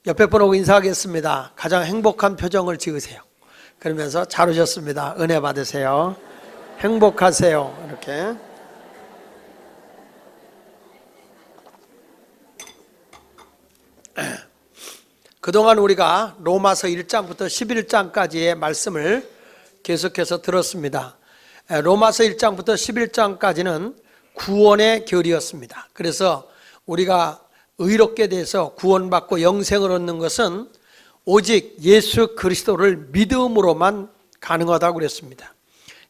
옆에 분하고 인사하겠습니다. 가장 행복한 표정을 지으세요. 그러면서 잘 오셨습니다. 은혜 받으세요. 행복하세요. 이렇게. 그동안 우리가 로마서 1장부터 11장까지의 말씀을 계속해서 들었습니다. 로마서 1장부터 11장까지는 구원의 결이었습니다. 그래서 우리가 의롭게 돼서 구원받고 영생을 얻는 것은 오직 예수 그리스도를 믿음으로만 가능하다고 그랬습니다.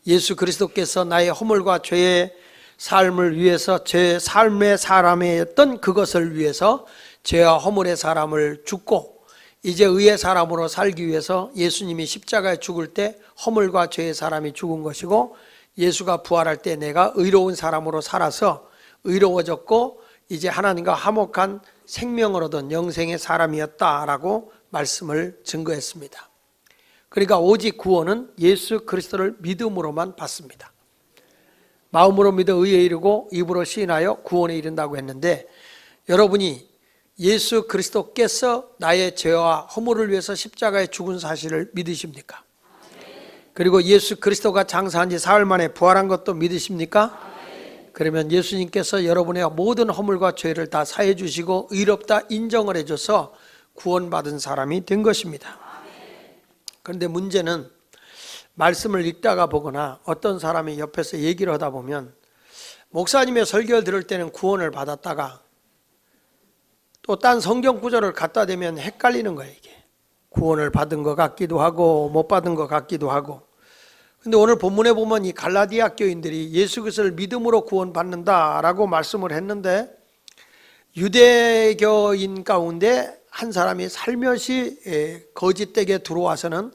예수 그리스도께서 나의 허물과 죄의 삶을 위해서 제 삶의 사람이었던 그것을 위해서 죄와 허물의 사람을 죽고 이제 의의 사람으로 살기 위해서 예수님이 십자가에 죽을 때 허물과 죄의 사람이 죽은 것이고 예수가 부활할 때 내가 의로운 사람으로 살아서 의로워졌고 이제 하나님과 화목한 생명을 얻은 영생의 사람이었다라고 말씀을 증거했습니다. 그러니까 오직 구원은 예수 그리스도를 믿음으로만 받습니다. 마음으로 믿어 의에 이르고 입으로 시인하여 구원에 이른다고 했는데 여러분이 예수 그리스도께서 나의 죄와 허물을 위해서 십자가에 죽은 사실을 믿으십니까? 그리고 예수 그리스도가 장사한 지 사흘 만에 부활한 것도 믿으십니까? 그러면 예수님께서 여러분의 모든 허물과 죄를 다 사해 주시고 의롭다 인정을 해줘서 구원받은 사람이 된 것입니다. 그런데 문제는 말씀을 읽다가 보거나 어떤 사람이 옆에서 얘기를 하다 보면 목사님의 설교를 들을 때는 구원을 받았다가 또 딴 성경 구절을 갖다 대면 헷갈리는 거예요. 이게 구원을 받은 것 같기도 하고 못 받은 것 같기도 하고. 근데 오늘 본문에 보면 이 갈라디아 교인들이 예수 그리스도를 믿음으로 구원받는다라고 말씀을 했는데 유대교인 가운데 한 사람이 살며시 거짓되게 들어와서는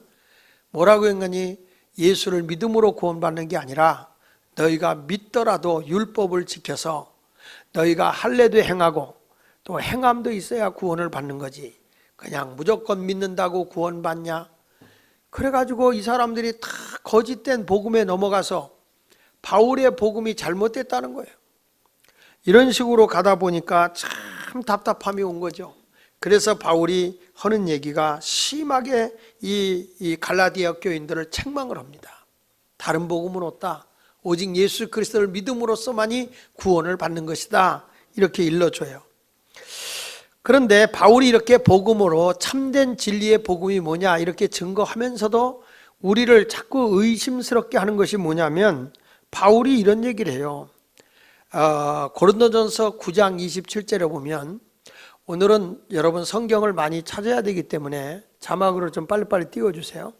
뭐라고 했느니 예수를 믿음으로 구원받는 게 아니라 너희가 믿더라도 율법을 지켜서 너희가 할례도 행하고 또 행함도 있어야 구원을 받는 거지 그냥 무조건 믿는다고 구원받냐. 그래가지고 이 사람들이 다 거짓된 복음에 넘어가서 바울의 복음이 잘못됐다는 거예요. 이런 식으로 가다 보니까 참 답답함이 온 거죠. 그래서 바울이 하는 얘기가 심하게 이 갈라디아 교인들을 책망을 합니다. 다른 복음은 없다. 오직 예수 그리스도를 믿음으로써만이 구원을 받는 것이다. 이렇게 일러줘요. 그런데 바울이 이렇게 복음으로 참된 진리의 복음이 뭐냐 이렇게 증거하면서도 우리를 자꾸 의심스럽게 하는 것이 뭐냐면 바울이 이런 얘기를 해요. 고린도전서 9장 27절에 보면 오늘은 여러분 성경을 많이 찾아야 되기 때문에 자막으로 좀 빨리빨리 띄워주세요.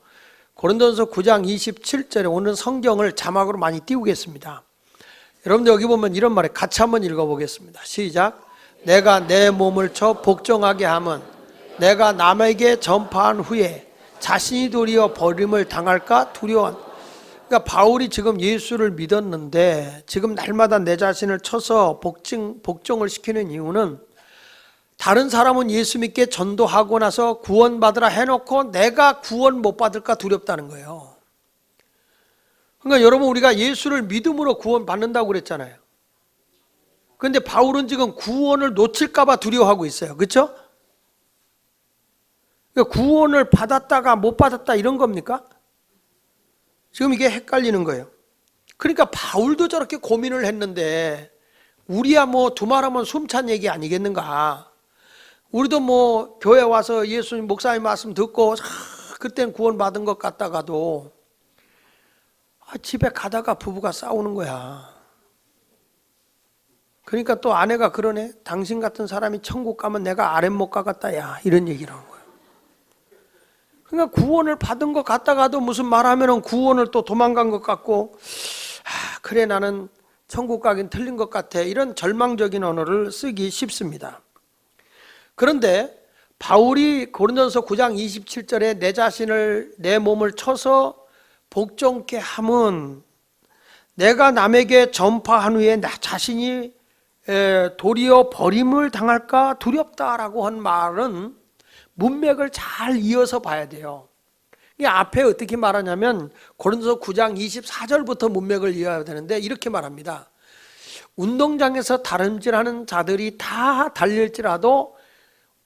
고린도전서 9장 27절에 오늘 성경을 자막으로 많이 띄우겠습니다. 여러분들 여기 보면 이런 말에 같이 한번 읽어보겠습니다. 시작. 내가 내 몸을 쳐 복종하게 하면 내가 남에게 전파한 후에 자신이 도리어 버림을 당할까 두려워. 그러니까 바울이 지금 예수를 믿었는데 지금 날마다 내 자신을 쳐서 복종을 시키는 이유는 다른 사람은 예수 믿게 전도하고 나서 구원받으라 해놓고 내가 구원 못 받을까 두렵다는 거예요. 그러니까 여러분 우리가 예수를 믿음으로 구원받는다고 그랬잖아요. 그런데 바울은 지금 구원을 놓칠까 봐 두려워하고 있어요. 그렇죠? 그러니까 구원을 받았다가 못 받았다 이런 겁니까? 지금 이게 헷갈리는 거예요. 그러니까 바울도 저렇게 고민을 했는데 우리야 뭐 두말하면 숨찬 얘기 아니겠는가. 우리도 뭐 교회 와서 예수님 목사님 말씀 듣고 그땐 구원 받은 것 같다가도 집에 가다가 부부가 싸우는 거야. 그러니까 또 아내가 그러네. 당신 같은 사람이 천국 가면 내가 아랫목 가겠다 야 이런 얘기를 하는 거예요. 그러니까 구원을 받은 것 같다가도 무슨 말하면 구원을 또 도망간 것 같고 그래 나는 천국 가긴 틀린 것 같아 이런 절망적인 언어를 쓰기 쉽습니다. 그런데 바울이 고린도전서 9장 27절에 내 자신을 내 몸을 쳐서 복종케 함은 내가 남에게 전파한 후에 나 자신이 도리어 버림을 당할까 두렵다라고 한 말은 문맥을 잘 이어서 봐야 돼요. 이 앞에 어떻게 말하냐면 고린도서 9장 24절부터 문맥을 이어야 되는데 이렇게 말합니다. 운동장에서 다름질하는 자들이 다 달릴지라도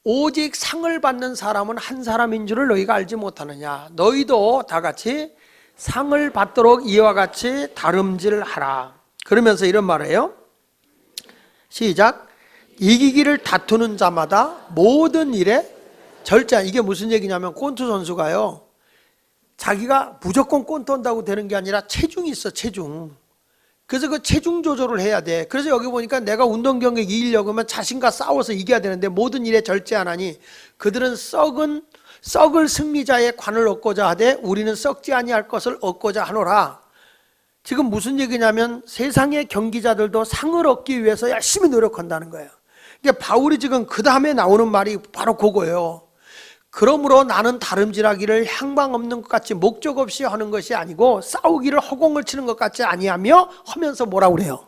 오직 상을 받는 사람은 한 사람인 줄을 너희가 알지 못하느냐. 너희도 다 같이 상을 받도록 이와 같이 다름질하라. 그러면서 이런 말을 해요. 시작. 이기기를 다투는 자마다 모든 일에 절제. 이게 무슨 얘기냐면 꼰투 선수가요, 자기가 무조건 꼰투한다고 되는 게 아니라 체중이 있어, 체중. 그래서 그 체중 조절을 해야 돼. 그래서 여기 보니까 내가 운동 경기에 이기려고 하면 자신과 싸워서 이겨야 되는데 모든 일에 절제하나니 그들은 썩을 승리자의 관을 얻고자 하되 우리는 썩지 아니할 것을 얻고자 하노라. 지금 무슨 얘기냐면 세상의 경기자들도 상을 얻기 위해서 열심히 노력한다는 거예요. 이게 바울이 지금 그 다음에 나오는 말이 바로 그거예요. 그러므로 나는 다름질하기를 향방 없는 것 같이 목적 없이 하는 것이 아니고 싸우기를 허공을 치는 것 같이 아니하며 하면서 뭐라고 그래요?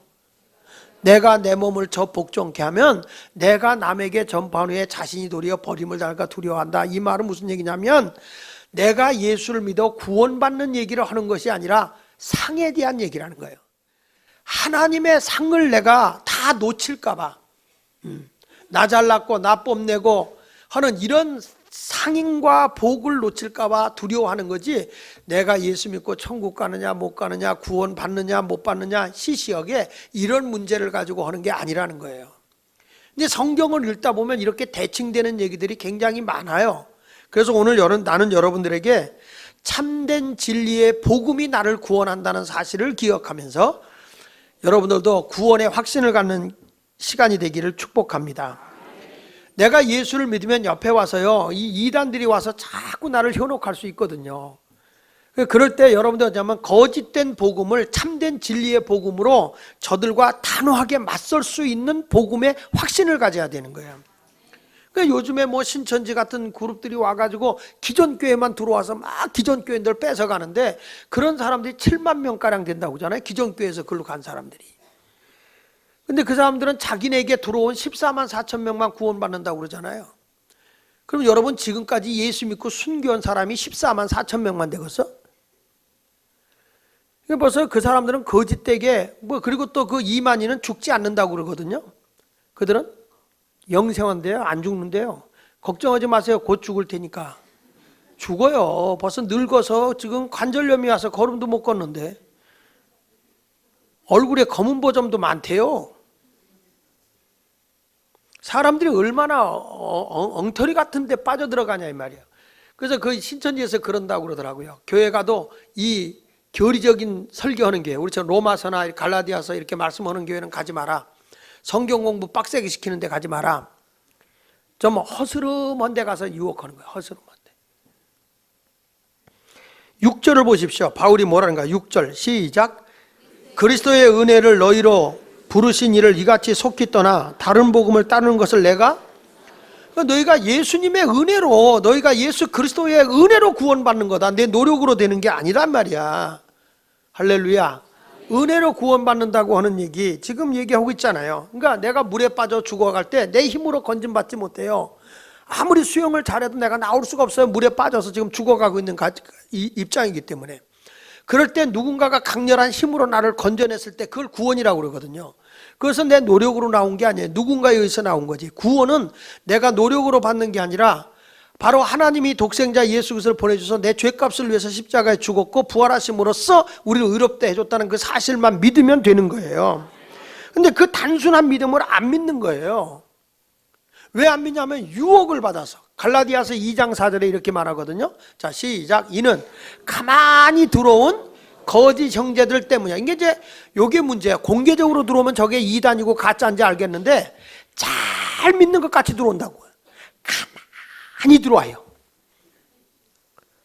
내가 내 몸을 저 복종케 하면 내가 남에게 전파한 후에 자신이 도리어 버림을 당할까 두려워한다. 이 말은 무슨 얘기냐면 내가 예수를 믿어 구원받는 얘기를 하는 것이 아니라 상에 대한 얘기라는 거예요. 하나님의 상을 내가 다 놓칠까 봐, 나 잘났고 나 뽐내고 하는 이런 상인과 복을 놓칠까 봐 두려워하는 거지, 내가 예수 믿고 천국 가느냐 못 가느냐 구원 받느냐 못 받느냐 시시하게 이런 문제를 가지고 하는 게 아니라는 거예요. 근데 성경을 읽다 보면 이렇게 대칭되는 얘기들이 굉장히 많아요. 그래서 오늘 나는 여러분들에게 참된 진리의 복음이 나를 구원한다는 사실을 기억하면서 여러분들도 구원의 확신을 갖는 시간이 되기를 축복합니다. 내가 예수를 믿으면 옆에 와서요, 이 이단들이 와서 자꾸 나를 현혹할 수 있거든요. 그럴 때 여러분들 어쩌면 거짓된 복음을 참된 진리의 복음으로 저들과 단호하게 맞설 수 있는 복음의 확신을 가져야 되는 거예요. 그러니까 요즘에 뭐 신천지 같은 그룹들이 와가지고 기존 교회만 들어와서 막 기존 교회들 뺏어가는데 그런 사람들이 7만 명가량 된다고 하잖아요. 기존 교회에서 글로 간 사람들이. 근데 그 사람들은 자기네에게 들어온 14만 4천 명만 구원받는다고 그러잖아요. 그럼 여러분 지금까지 예수 믿고 순교한 사람이 14만 4천 명만 되겠어? 벌써 그 사람들은 거짓되게 그리고 또 그 2만이는 죽지 않는다고 그러거든요. 그들은 영생한데요, 안 죽는데요. 걱정하지 마세요. 곧 죽을 테니까. 죽어요. 벌써 늙어서 지금 관절염이 와서 걸음도 못 걷는데 얼굴에 검은 보점도 많대요. 사람들이 얼마나 엉터리 같은 데 빠져들어가냐 이 말이에요. 그래서 그 신천지에서 그런다고 그러더라고요. 교회 가도 이 교리적인 설교하는 교회, 우리처럼 로마서나 갈라디아서 이렇게 말씀하는 교회는 가지 마라. 성경 공부 빡세게 시키는 데 가지 마라. 좀 허스름한 데 가서 유혹하는 거예요. 허스름한 데. 6절을 보십시오. 바울이 뭐라는가? 6절 시작. 그리스도의 은혜를 너희로 부르신 이를 이같이 속히 떠나 다른 복음을 따르는 것을 내가, 너희가 예수님의 은혜로, 너희가 예수 그리스도의 은혜로 구원받는 거다. 내 노력으로 되는 게 아니란 말이야. 할렐루야. 은혜로 구원받는다고 하는 얘기 지금 얘기하고 있잖아요. 그러니까 내가 물에 빠져 죽어갈 때 내 힘으로 건짐받지 못해요. 아무리 수영을 잘해도 내가 나올 수가 없어요. 물에 빠져서 지금 죽어가고 있는 입장이기 때문에. 그럴 때 누군가가 강렬한 힘으로 나를 건져냈을 때 그걸 구원이라고 그러거든요. 그것은 내 노력으로 나온 게 아니에요. 누군가에 의해서 나온 거지. 구원은 내가 노력으로 받는 게 아니라 바로 하나님이 독생자 예수 그리스도를 보내주셔서 내 죄값을 위해서 십자가에 죽었고 부활하심으로써 우리를 의롭다 해줬다는 그 사실만 믿으면 되는 거예요. 근데 그 단순한 믿음을 안 믿는 거예요. 왜 안 믿냐면 유혹을 받아서. 갈라디아서 2장 4절에 이렇게 말하거든요. 자, 시작. 이는 가만히 들어온 거짓 형제들 때문이야. 이게 이제 요게 문제야. 공개적으로 들어오면 저게 이단이고 가짜인지 알겠는데 잘 믿는 것 같이 들어온다고. 가만히 들어와요.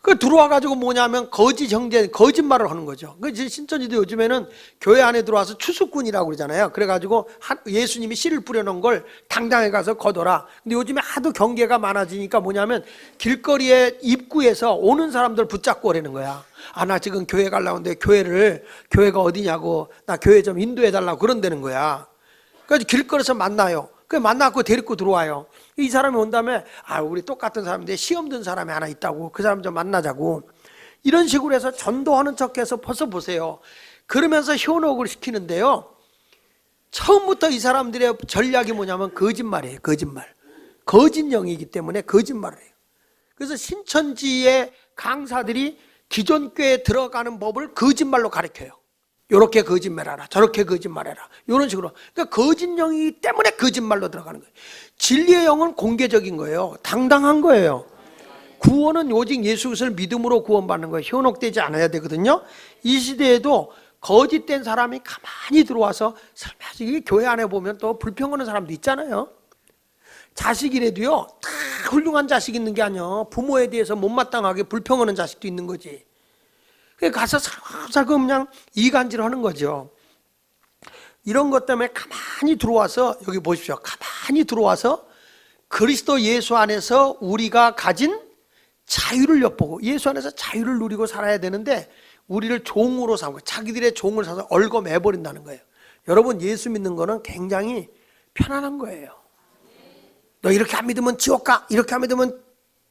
그 들어와가지고 뭐냐면 거짓 형제, 거짓말을 하는 거죠. 그 신천지도 요즘에는 교회 안에 들어와서 추수꾼이라고 그러잖아요. 그래가지고 예수님이 씨를 뿌려놓은 걸 당당히 가서 거둬라. 근데 요즘에 하도 경계가 많아지니까 뭐냐면 길거리에 입구에서 오는 사람들 붙잡고 오라는 거야. 아, 나 지금 교회 가려고 하는데 교회가 어디냐고, 나 교회 좀 인도해달라고 그런다는 거야. 그래서 길거리에서 만나요. 그 만나고 데리고 들어와요. 이 사람이 온 다음에 우리 똑같은 사람인데 시험 든 사람이 하나 있다고, 그 사람 좀 만나자고, 이런 식으로 해서 전도하는 척해서 벌써 보세요. 그러면서 현혹을 시키는데요, 처음부터 이 사람들의 전략이 뭐냐면 거짓말이에요. 거짓말. 거짓 영이기 때문에 거짓말을 해요. 그래서 신천지의 강사들이 기존 교회에 들어가는 법을 거짓말로 가르쳐요. 이렇게 거짓말해라, 저렇게 거짓말해라, 이런 식으로. 그러니까 거짓 영이기 때문에 거짓말로 들어가는 거예요. 진리의 영은 공개적인 거예요. 당당한 거예요. 구원은 오직 예수 그리스도를 믿음으로 구원받는 거예요. 현혹되지 않아야 되거든요. 이 시대에도 거짓된 사람이 가만히 들어와서 설마 이 교회 안에 보면 또 불평하는 사람도 있잖아요. 자식이라도요, 다 훌륭한 자식 있는 게 아니야. 부모에 대해서 못마땅하게 불평하는 자식도 있는 거지. 가서 살금 그냥 이간질 하는 거죠. 이런 것 때문에 가만히 들어와서, 여기 보십시오. 가만히 들어와서 그리스도 예수 안에서 우리가 가진 자유를 엿보고 예수 안에서 자유를 누리고 살아야 되는데 우리를 종으로 삼고 자기들의 종을 사서 얽어매버린다는 거예요. 여러분, 예수 믿는 거는 굉장히 편안한 거예요. 너 이렇게 안 믿으면 지옥 가, 이렇게 안 믿으면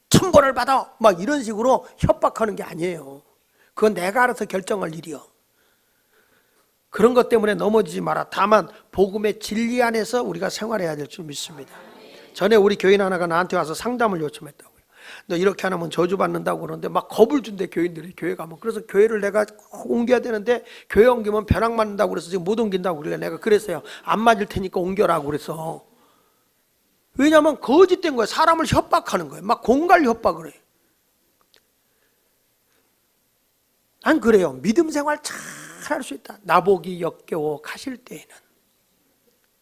천벌을 받아, 막 이런 식으로 협박하는 게 아니에요. 그건 내가 알아서 결정할 일이요. 그런 것 때문에 넘어지지 마라. 다만 복음의 진리 안에서 우리가 생활해야 될 줄 믿습니다. 전에 우리 교인 하나가 나한테 와서 상담을 요청했다고요. 너 이렇게 안 하면 저주받는다고 그러는데 막 겁을 준대, 교인들이 교회 가면. 그래서 교회를 내가 옮겨야 되는데 교회 옮기면 벼락 맞는다고 그래서 지금 못 옮긴다고 그래. 내가 그랬어요. 안 맞을 테니까 옮겨라고 그래서. 왜냐하면 거짓된 거예요. 사람을 협박하는 거예요. 막 공갈 협박을 해요. 난 그래요. 믿음 생활 잘 할 수 있다. 나보기 역겨워 가실 때에는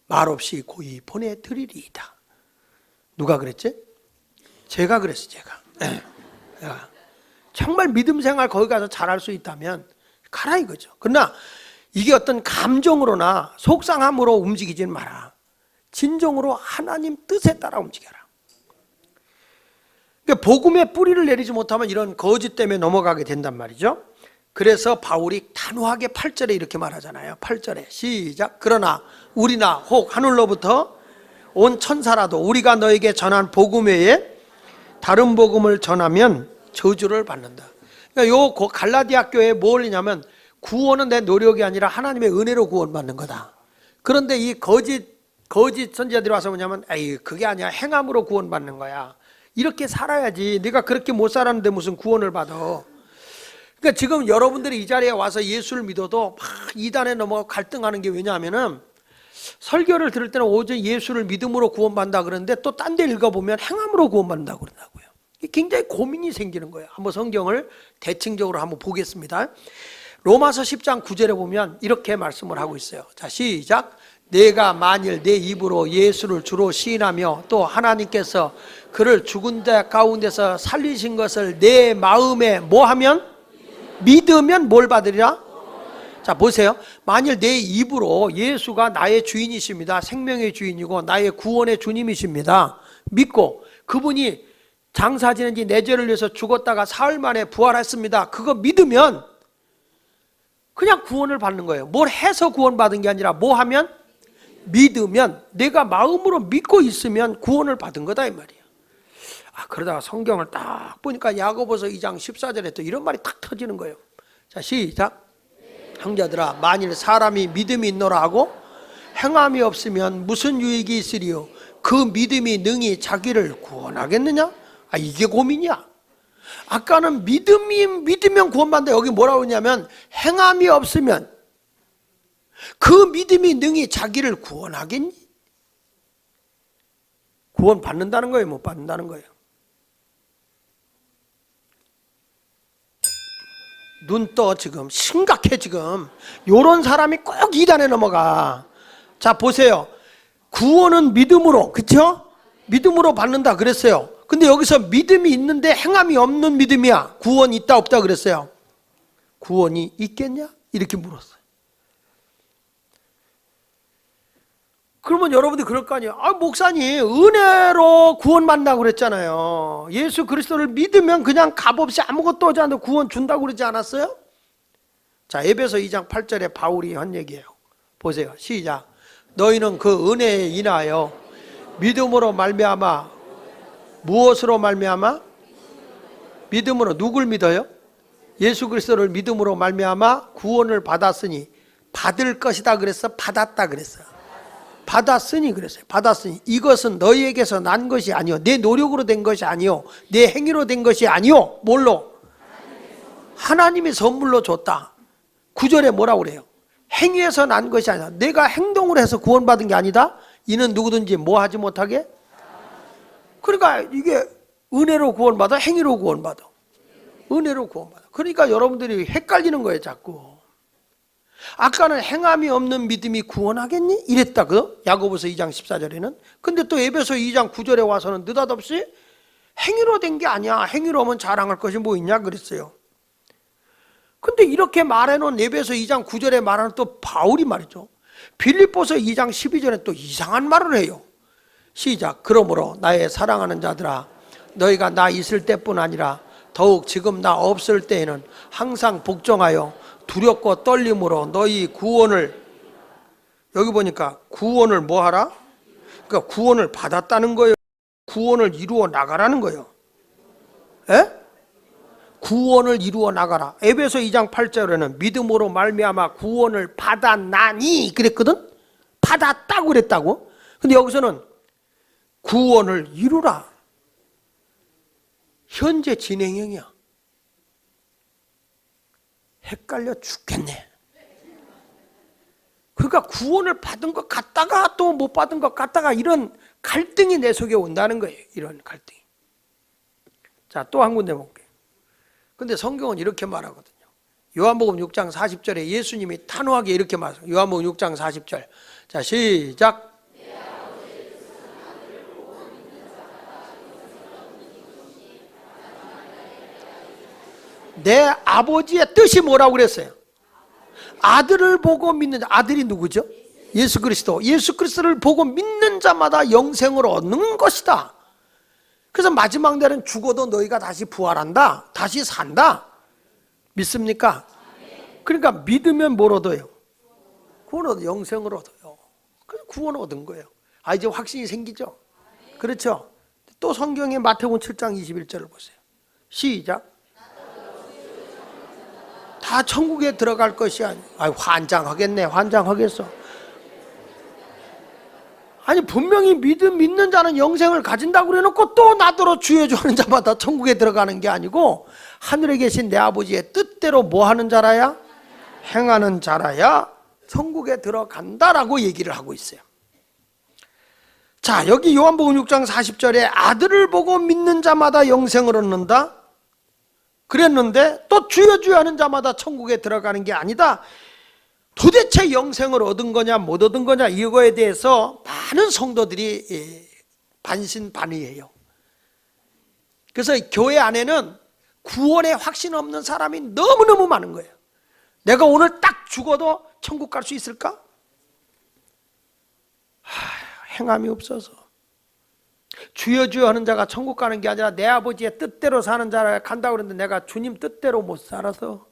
말없이 고이 보내드리리이다. 누가 그랬지? 제가 그랬어. 제가. 정말 믿음 생활 거기 가서 잘할 수 있다면 가라 이거죠. 그러나 이게 어떤 감정으로나 속상함으로 움직이지는 마라. 진정으로 하나님 뜻에 따라 움직여라. 그러니까 복음의 뿌리를 내리지 못하면 이런 거짓 때문에 넘어가게 된단 말이죠. 그래서 바울이 단호하게 8절에 이렇게 말하잖아요. 8절에 시작. 그러나 우리나 혹 하늘로부터 온 천사라도 우리가 너에게 전한 복음 외에 다른 복음을 전하면 저주를 받는다. 그러니까 요 갈라디아 교회에 뭘 했냐면 구원은 내 노력이 아니라 하나님의 은혜로 구원받는 거다. 그런데 이 거짓 선지자들이 와서 뭐냐면 에이 그게 아니야, 행함으로 구원받는 거야. 이렇게 살아야지. 네가 그렇게 못 살았는데 무슨 구원을 받아. 그러니까 지금 여러분들이 이 자리에 와서 예수를 믿어도 막 이단에 넘어가 갈등하는 게 왜냐하면은 설교를 들을 때는 오직 예수를 믿음으로 구원받는다 그러는데 또 딴 데 읽어보면 행함으로 구원받는다고 그런다고요. 굉장히 고민이 생기는 거예요. 한번 성경을 대칭적으로 한번 보겠습니다. 로마서 10장 9절에 보면 이렇게 말씀을 하고 있어요. 자, 시작. 내가 만일 내 입으로 예수를 주로 시인하며 또 하나님께서 그를 죽은 자 가운데서 살리신 것을 내 마음에 뭐 하면? 믿으면 뭘 받으리라? 자, 보세요. 만일 내 입으로 예수가 나의 주인이십니다. 생명의 주인이고 나의 구원의 주님이십니다. 믿고 그분이 장사 지낸 지 내 죄를 위해서 죽었다가 사흘 만에 부활했습니다. 그거 믿으면 그냥 구원을 받는 거예요. 뭘 해서 구원받은 게 아니라 뭐 하면? 믿으면, 내가 마음으로 믿고 있으면 구원을 받은 거다 이 말이에요. 그러다가 성경을 딱 보니까 야고보서 2장 14절에 또 이런 말이 탁 터지는 거예요. 자, 시작. 형제들아, 만일 사람이 믿음이 있노라 하고 행함이 없으면 무슨 유익이 있으리요? 그 믿음이 능히 자기를 구원하겠느냐? 이게 고민이야. 아까는 믿으면 구원받는다. 여기 뭐라고 했냐면 행함이 없으면 그 믿음이 능히 자기를 구원하겠니? 구원 받는다는 거예요? 못 받는다는 거예요? 눈 떠. 지금 심각해. 지금 요런 사람이 꼭 이단에 넘어가. 자, 보세요. 구원은 믿음으로, 그렇죠? 믿음으로 받는다 그랬어요. 근데 여기서 믿음이 있는데 행함이 없는 믿음이야. 구원 있다 없다 그랬어요. 구원이 있겠냐? 이렇게 물었어요. 그러면 여러분들이 그럴 거 아니에요. 목사님 은혜로 구원받는다고 그랬잖아요. 예수 그리스도를 믿으면 그냥 값없이 아무것도 하지 않아도 구원 준다고 그러지 않았어요? 자, 에베소 2장 8절에 바울이 한 얘기예요. 보세요. 시작. 너희는 그 은혜에 인하여 믿음으로 말미암아, 무엇으로 말미암아? 믿음으로. 누굴 믿어요? 예수 그리스도를 믿음으로 말미암아 구원을 받았으니, 받을 것이다 그랬어? 받았다 그랬어? 받았으니 그랬어요. 받았으니 이것은 너희에게서 난 것이 아니요 내 노력으로 된 것이 아니요 내 행위로 된 것이 아니요 뭘로? 하나님이 선물로 줬다. 9절에 뭐라고 그래요? 행위에서 난 것이 아니라 내가 행동을 해서 구원받은 게 아니다. 이는 누구든지 뭐 하지 못하게? 그러니까 이게 은혜로 구원받아 행위로 구원받아? 은혜로 구원받아. 그러니까 여러분들이 헷갈리는 거예요 자꾸. 아까는 행함이 없는 믿음이 구원하겠니? 이랬다거든 야고보서 2장 14절에는. 근데 또 에베소 2장 9절에 와서는 느닷없이 행위로 된 게 아니야. 행위로 하면 자랑할 것이 뭐 있냐 그랬어요. 근데 이렇게 말해놓은 에베소 2장 9절에 말하는 또 바울이 말이죠. 빌립보서 2장 12절에 또 이상한 말을 해요. 시작. 그러므로 나의 사랑하는 자들아 너희가 나 있을 때뿐 아니라 더욱 지금 나 없을 때에는 항상 복종하여 두렵고 떨림으로 너희 구원을, 여기 보니까 구원을 뭐 하라? 그러니까 구원을 받았다는 거예요. 구원을 이루어 나가라는 거예요. 에? 구원을 이루어 나가라. 에베소 2장 8절에는 믿음으로 말미암아 구원을 받았나니 그랬거든. 받았다고 그랬다고. 근데 여기서는 구원을 이루라. 현재 진행형이야. 헷갈려 죽겠네. 그러니까 구원을 받은 것 같다가 또 못 받은 것 같다가 이런 갈등이 내 속에 온다는 거예요. 이런 갈등이. 자, 또 한 군데 볼게요. 근데 성경은 이렇게 말하거든요. 요한복음 6장 40절에 예수님이 단호하게 이렇게 말해요. 요한복음 6장 40절. 자, 시작. 내 아버지의 뜻이 뭐라고 그랬어요? 아들을 보고 믿는 자. 아들이 누구죠? 예수 그리스도. 예수 그리스도를 보고 믿는 자마다 영생을 얻는 것이다. 그래서 마지막 날은 죽어도 너희가 다시 부활한다. 다시 산다. 믿습니까? 그러니까 믿으면 뭘 얻어요? 구원 얻어. 영생을 얻어요. 그래서 구원 얻은 거예요. 아, 이제 확신이 생기죠? 그렇죠? 또 성경의 마태복음 7장 21절을 보세요. 시작. 다 천국에 들어갈 것이 아니에요. 환장하겠네. 환장하겠어. 아니 분명히 믿는 자는 영생을 가진다고 그래놓고 또 나더러 주여 주 하는 자마다 천국에 들어가는 게 아니고 하늘에 계신 내 아버지의 뜻대로 뭐 하는 자라야? 행하는 자라야 천국에 들어간다라고 얘기를 하고 있어요. 자, 여기 요한복음 6장 40절에 아들을 보고 믿는 자마다 영생을 얻는다 그랬는데 또 주여 주여 하는 자마다 천국에 들어가는 게 아니다. 도대체 영생을 얻은 거냐 못 얻은 거냐 이거에 대해서 많은 성도들이 반신반의해요. 그래서 교회 안에는 구원에 확신 없는 사람이 너무너무 많은 거예요. 내가 오늘 딱 죽어도 천국 갈 수 있을까? 행함이 없어서. 주여 주여 하는 자가 천국 가는 게 아니라 내 아버지의 뜻대로 사는 자라 간다고 그랬는데 내가 주님 뜻대로 못 살아서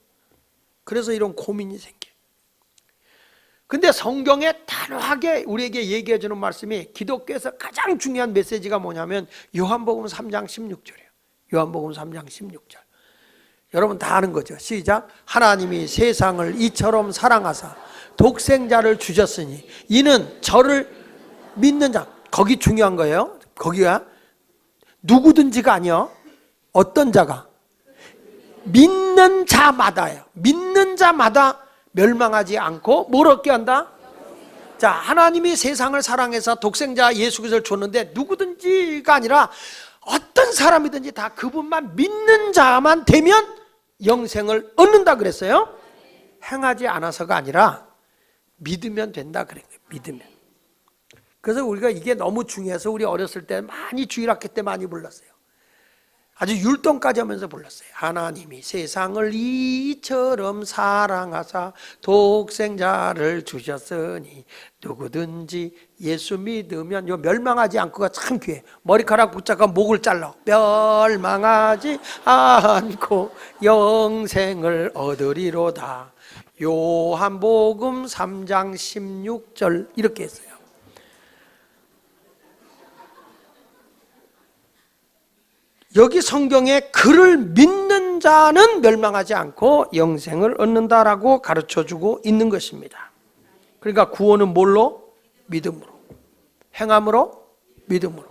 그래서 이런 고민이 생겨. 근데 성경에 단호하게 우리에게 얘기해 주는 말씀이 기독교에서 가장 중요한 메시지가 뭐냐면 요한복음 3장 16절이에요. 요한복음 3장 16절. 여러분 다 아는 거죠. 시작. 하나님이 세상을 이처럼 사랑하사 독생자를 주셨으니 이는 저를 믿는 자. 거기 중요한 거예요. 거기가 누구든지가 아니요. 어떤 자가? 믿는 자마다예요. 믿는 자마다 멸망하지 않고 뭘 얻게 한다? 자, 하나님이 세상을 사랑해서 독생자 예수 그리스도를 줬는데 누구든지가 아니라 어떤 사람이든지 다 그분만 믿는 자만 되면 영생을 얻는다 그랬어요. 행하지 않아서가 아니라 믿으면 된다 그래요. 믿으면. 그래서 우리가 이게 너무 중요해서 우리 어렸을 때 많이 주일학교 때 많이 불렀어요. 아주 율동까지 하면서 불렀어요. 하나님이 세상을 이처럼 사랑하사 독생자를 주셨으니 누구든지 예수 믿으면 요 멸망하지 않고가 참 귀해. 머리카락 붙잡아 목을 잘라. 멸망하지 않고 영생을 얻으리로다. 요한복음 3장 16절 이렇게 했어요. 여기 성경에 그를 믿는 자는 멸망하지 않고 영생을 얻는다라고 가르쳐주고 있는 것입니다. 그러니까 구원은 뭘로? 믿음으로. 행함으로? 믿음으로.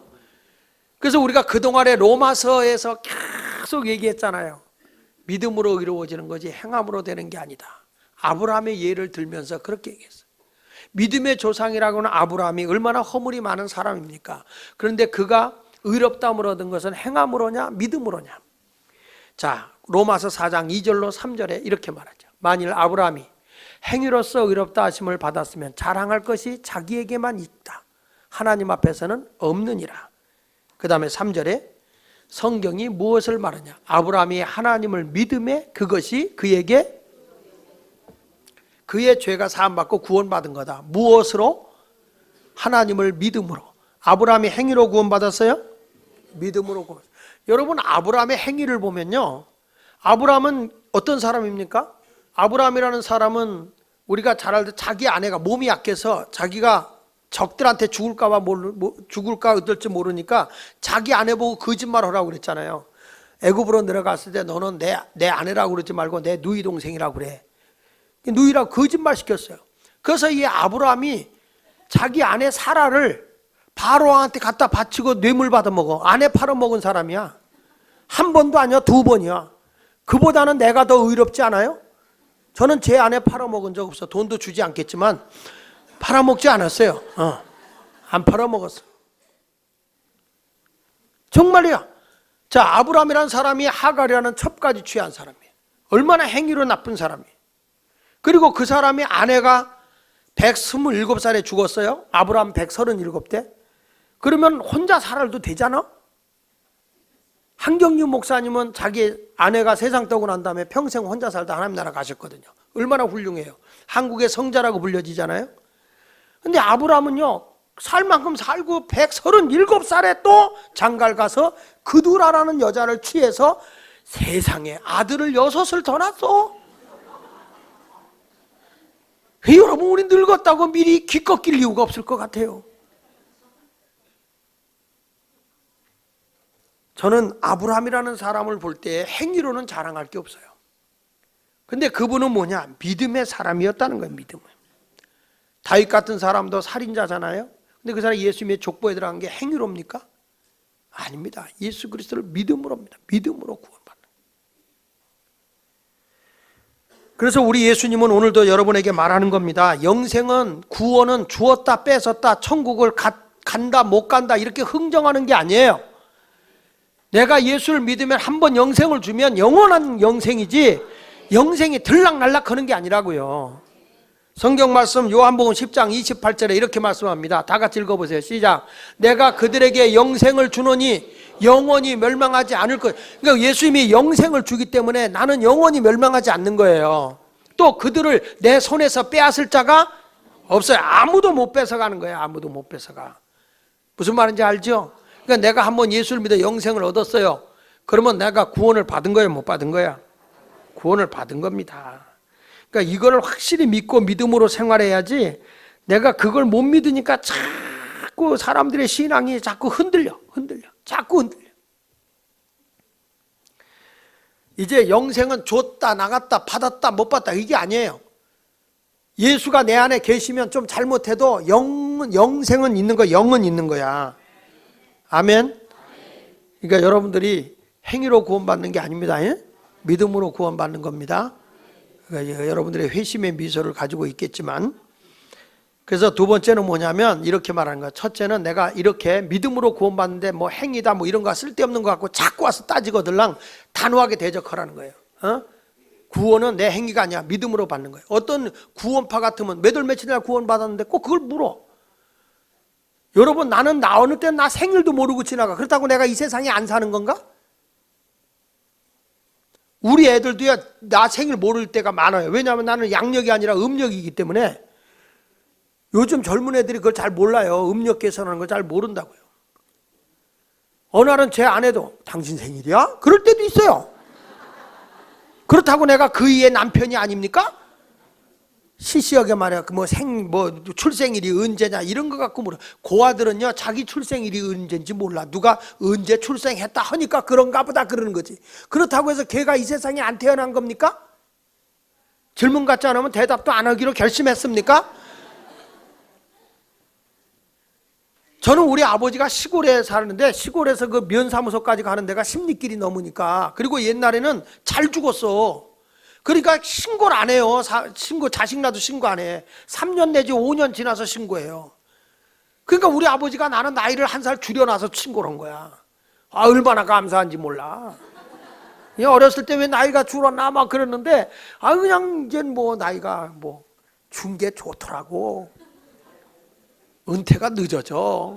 그래서 우리가 그동안에 로마서에서 계속 얘기했잖아요. 믿음으로 이루어지는 거지 행함으로 되는 게 아니다. 아브라함의 예를 들면서 그렇게 얘기했어요. 믿음의 조상이라고는 아브라함이 얼마나 허물이 많은 사람입니까? 그런데 그가 의롭다함을 얻은 것은 행함으로냐 믿음으로냐? 자, 로마서 4장 2절로 3절에 이렇게 말하죠. 만일 아브라함이 행위로서 의롭다 하심을 받았으면 자랑할 것이 자기에게만 있다. 하나님 앞에서는 없느니라. 그 다음에 3절에 성경이 무엇을 말하냐? 아브라함이 하나님을 믿음에 그것이 그에게 그의 죄가 사함받고 구원받은 거다. 무엇으로? 하나님을 믿음으로. 아브라함이 행위로 구원받았어요? 믿음으로 구원. 여러분, 아브라함의 행위를 보면요, 아브라함은 어떤 사람입니까? 아브라함이라는 사람은 우리가 잘 알듯 자기 아내가 몸이 약해서 자기가 적들한테 죽을까 어떨지 모르니까 자기 아내 보고 거짓말하라고 그랬잖아요. 애굽으로 내려갔을 때 너는 내 아내라고 그러지 말고 내 누이 동생이라고 그래. 누이라고 거짓말 시켰어요. 그래서 이 아브라함이 자기 아내 사라를 바로왕한테 갖다 바치고 뇌물 받아 먹어. 아내 팔아먹은 사람이야. 한 번도 아니야, 두 번이야. 그보다는 내가 더 의롭지 않아요? 저는 제 아내 팔아먹은 적 없어. 돈도 주지 않겠지만 팔아먹지 않았어요. 안 팔아먹었어. 정말이야. 자, 아브라함이라는 사람이 하갈이라는 첩까지 취한 사람이에요. 얼마나 행위로 나쁜 사람이에요. 그리고 그 사람이 아내가 127살에 죽었어요. 아브라함 137대. 그러면 혼자 살아도 되잖아? 한경유 목사님은 자기 아내가 세상 떠고 난 다음에 평생 혼자 살다 하나님 나라 가셨거든요. 얼마나 훌륭해요. 한국의 성자라고 불려지잖아요. 근데 아브라함은요, 살 만큼 살고 137살에 또 장가를 가서 그두라라는 여자를 취해서 세상에 아들을 6을 더 낳았어. 여러분, 우리 늙었다고 미리 기 꺾일 이유가 없을 것 같아요. 저는 아브라함이라는 사람을 볼 때 행위로는 자랑할 게 없어요. 근데 그분은 뭐냐? 믿음의 사람이었다는 거예요. 믿음을. 다윗 같은 사람도 살인자잖아요. 근데 그 사람이 예수님의 족보에 들어간 게 행위로입니까? 아닙니다. 예수 그리스도를 믿음으로입니다. 믿음으로 구원받는. 그래서 우리 예수님은 오늘도 여러분에게 말하는 겁니다. 영생은, 구원은 주었다 뺏었다, 천국을 간다 못 간다 이렇게 흥정하는 게 아니에요. 내가 예수를 믿으면 한번 영생을 주면 영원한 영생이지 영생이 들락날락 하는 게 아니라고요. 성경 말씀 요한복음 10장 28절에 이렇게 말씀합니다. 다 같이 읽어보세요. 시작. 내가 그들에게 영생을 주노니 영원히 멸망하지 않을 것. 그러니까 예수님이 영생을 주기 때문에 나는 영원히 멸망하지 않는 거예요. 또 그들을 내 손에서 빼앗을 자가 없어요. 아무도 못 뺏어가는 거예요. 아무도 못 뺏어가. 무슨 말인지 알죠? 그러니까 내가 한번 예수를 믿어 영생을 얻었어요. 그러면 내가 구원을 받은 거예요? 못 받은 거야? 구원을 받은 겁니다. 그러니까 이거를 확실히 믿고 믿음으로 생활해야지, 내가 그걸 못 믿으니까 자꾸 사람들의 신앙이 자꾸 흔들려. 자꾸 흔들려. 이제 영생은 줬다 나갔다 받았다 못 받았다 이게 아니에요. 예수가 내 안에 계시면 좀 잘못해도 영생은 있는 거야. 영은 있는 거야. 아멘. 그러니까 여러분들이 행위로 구원받는 게 아닙니다. 예? 믿음으로 구원받는 겁니다. 그러니까 여러분들의 회심의 미소를 가지고 있겠지만, 그래서 두 번째는 뭐냐면 이렇게 말하는 거야. 첫째는 내가 이렇게 믿음으로 구원받는데 뭐 행위다 뭐 이런 거 쓸데없는 거 갖고 자꾸 와서 따지거들랑 단호하게 대적하라는 거예요. 구원은 내 행위가 아니야. 믿음으로 받는 거예요. 어떤 구원파 같으면 몇 월 며칠이나 구원받았는데 꼭 그걸 물어. 여러분, 나는 어느 때는 나 생일도 모르고 지나가. 그렇다고 내가 이 세상에 안 사는 건가? 우리 애들도요, 나 생일 모를 때가 많아요. 왜냐하면 나는 양력이 아니라 음력이기 때문에. 요즘 젊은 애들이 그걸 잘 몰라요. 음력 계산하는 걸 잘 모른다고요. 어느 날은 제 아내도 당신 생일이야? 그럴 때도 있어요. 그렇다고 내가 그이의 남편이 아닙니까? 시시하게 말이야. 출생일이 언제냐 이런 거 갖고 물어. 고아들은요, 자기 출생일이 언제인지 몰라. 누가 언제 출생했다 하니까 그런가 보다 그러는 거지. 그렇다고 해서 걔가 이 세상에 안 태어난 겁니까? 질문 같지 않으면 대답도 안 하기로 결심했습니까? 저는 우리 아버지가 시골에 사는데 시골에서 그 면사무소까지 가는 데가 10리길이 넘으니까, 그리고 옛날에는 잘 죽었어. 그러니까 신고를 안 해요. 자식 낳아도 신고 안 해. 3년 내지 5년 지나서 신고해요. 그러니까 우리 아버지가 나는 나이를 1살 줄여놔서 신고를 한 거야. 아, 얼마나 감사한지 몰라. 어렸을 때 왜 나이가 줄었나 막 그랬는데, 아, 그냥 이제 뭐 나이가 뭐 준 게 좋더라고. 은퇴가 늦어져.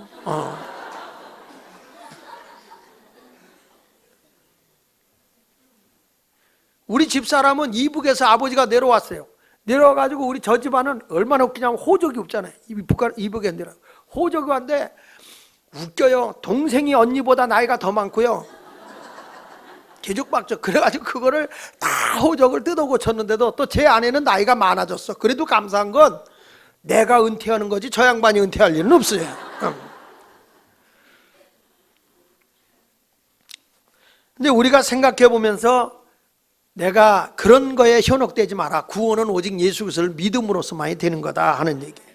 우리 집사람은 이북에서 아버지가 내려왔어요. 내려와가지고 우리 저 집안은 얼마나 웃기냐면 호적이 없잖아요. 이북에 내려. 호적이 왔는데 웃겨요. 동생이 언니보다 나이가 더 많고요. 개죽박죽. 그래가지고 그거를 다 호적을 뜯어 고쳤는데도 또 제 아내는 나이가 많아졌어. 그래도 감사한 건 내가 은퇴하는 거지 저 양반이 은퇴할 일은 없어요. 근데 우리가 생각해 보면서 내가 그런 거에 현혹되지 마라. 구원은 오직 예수 그리스도를 믿음으로서만이 되는 거다 하는 얘기예요.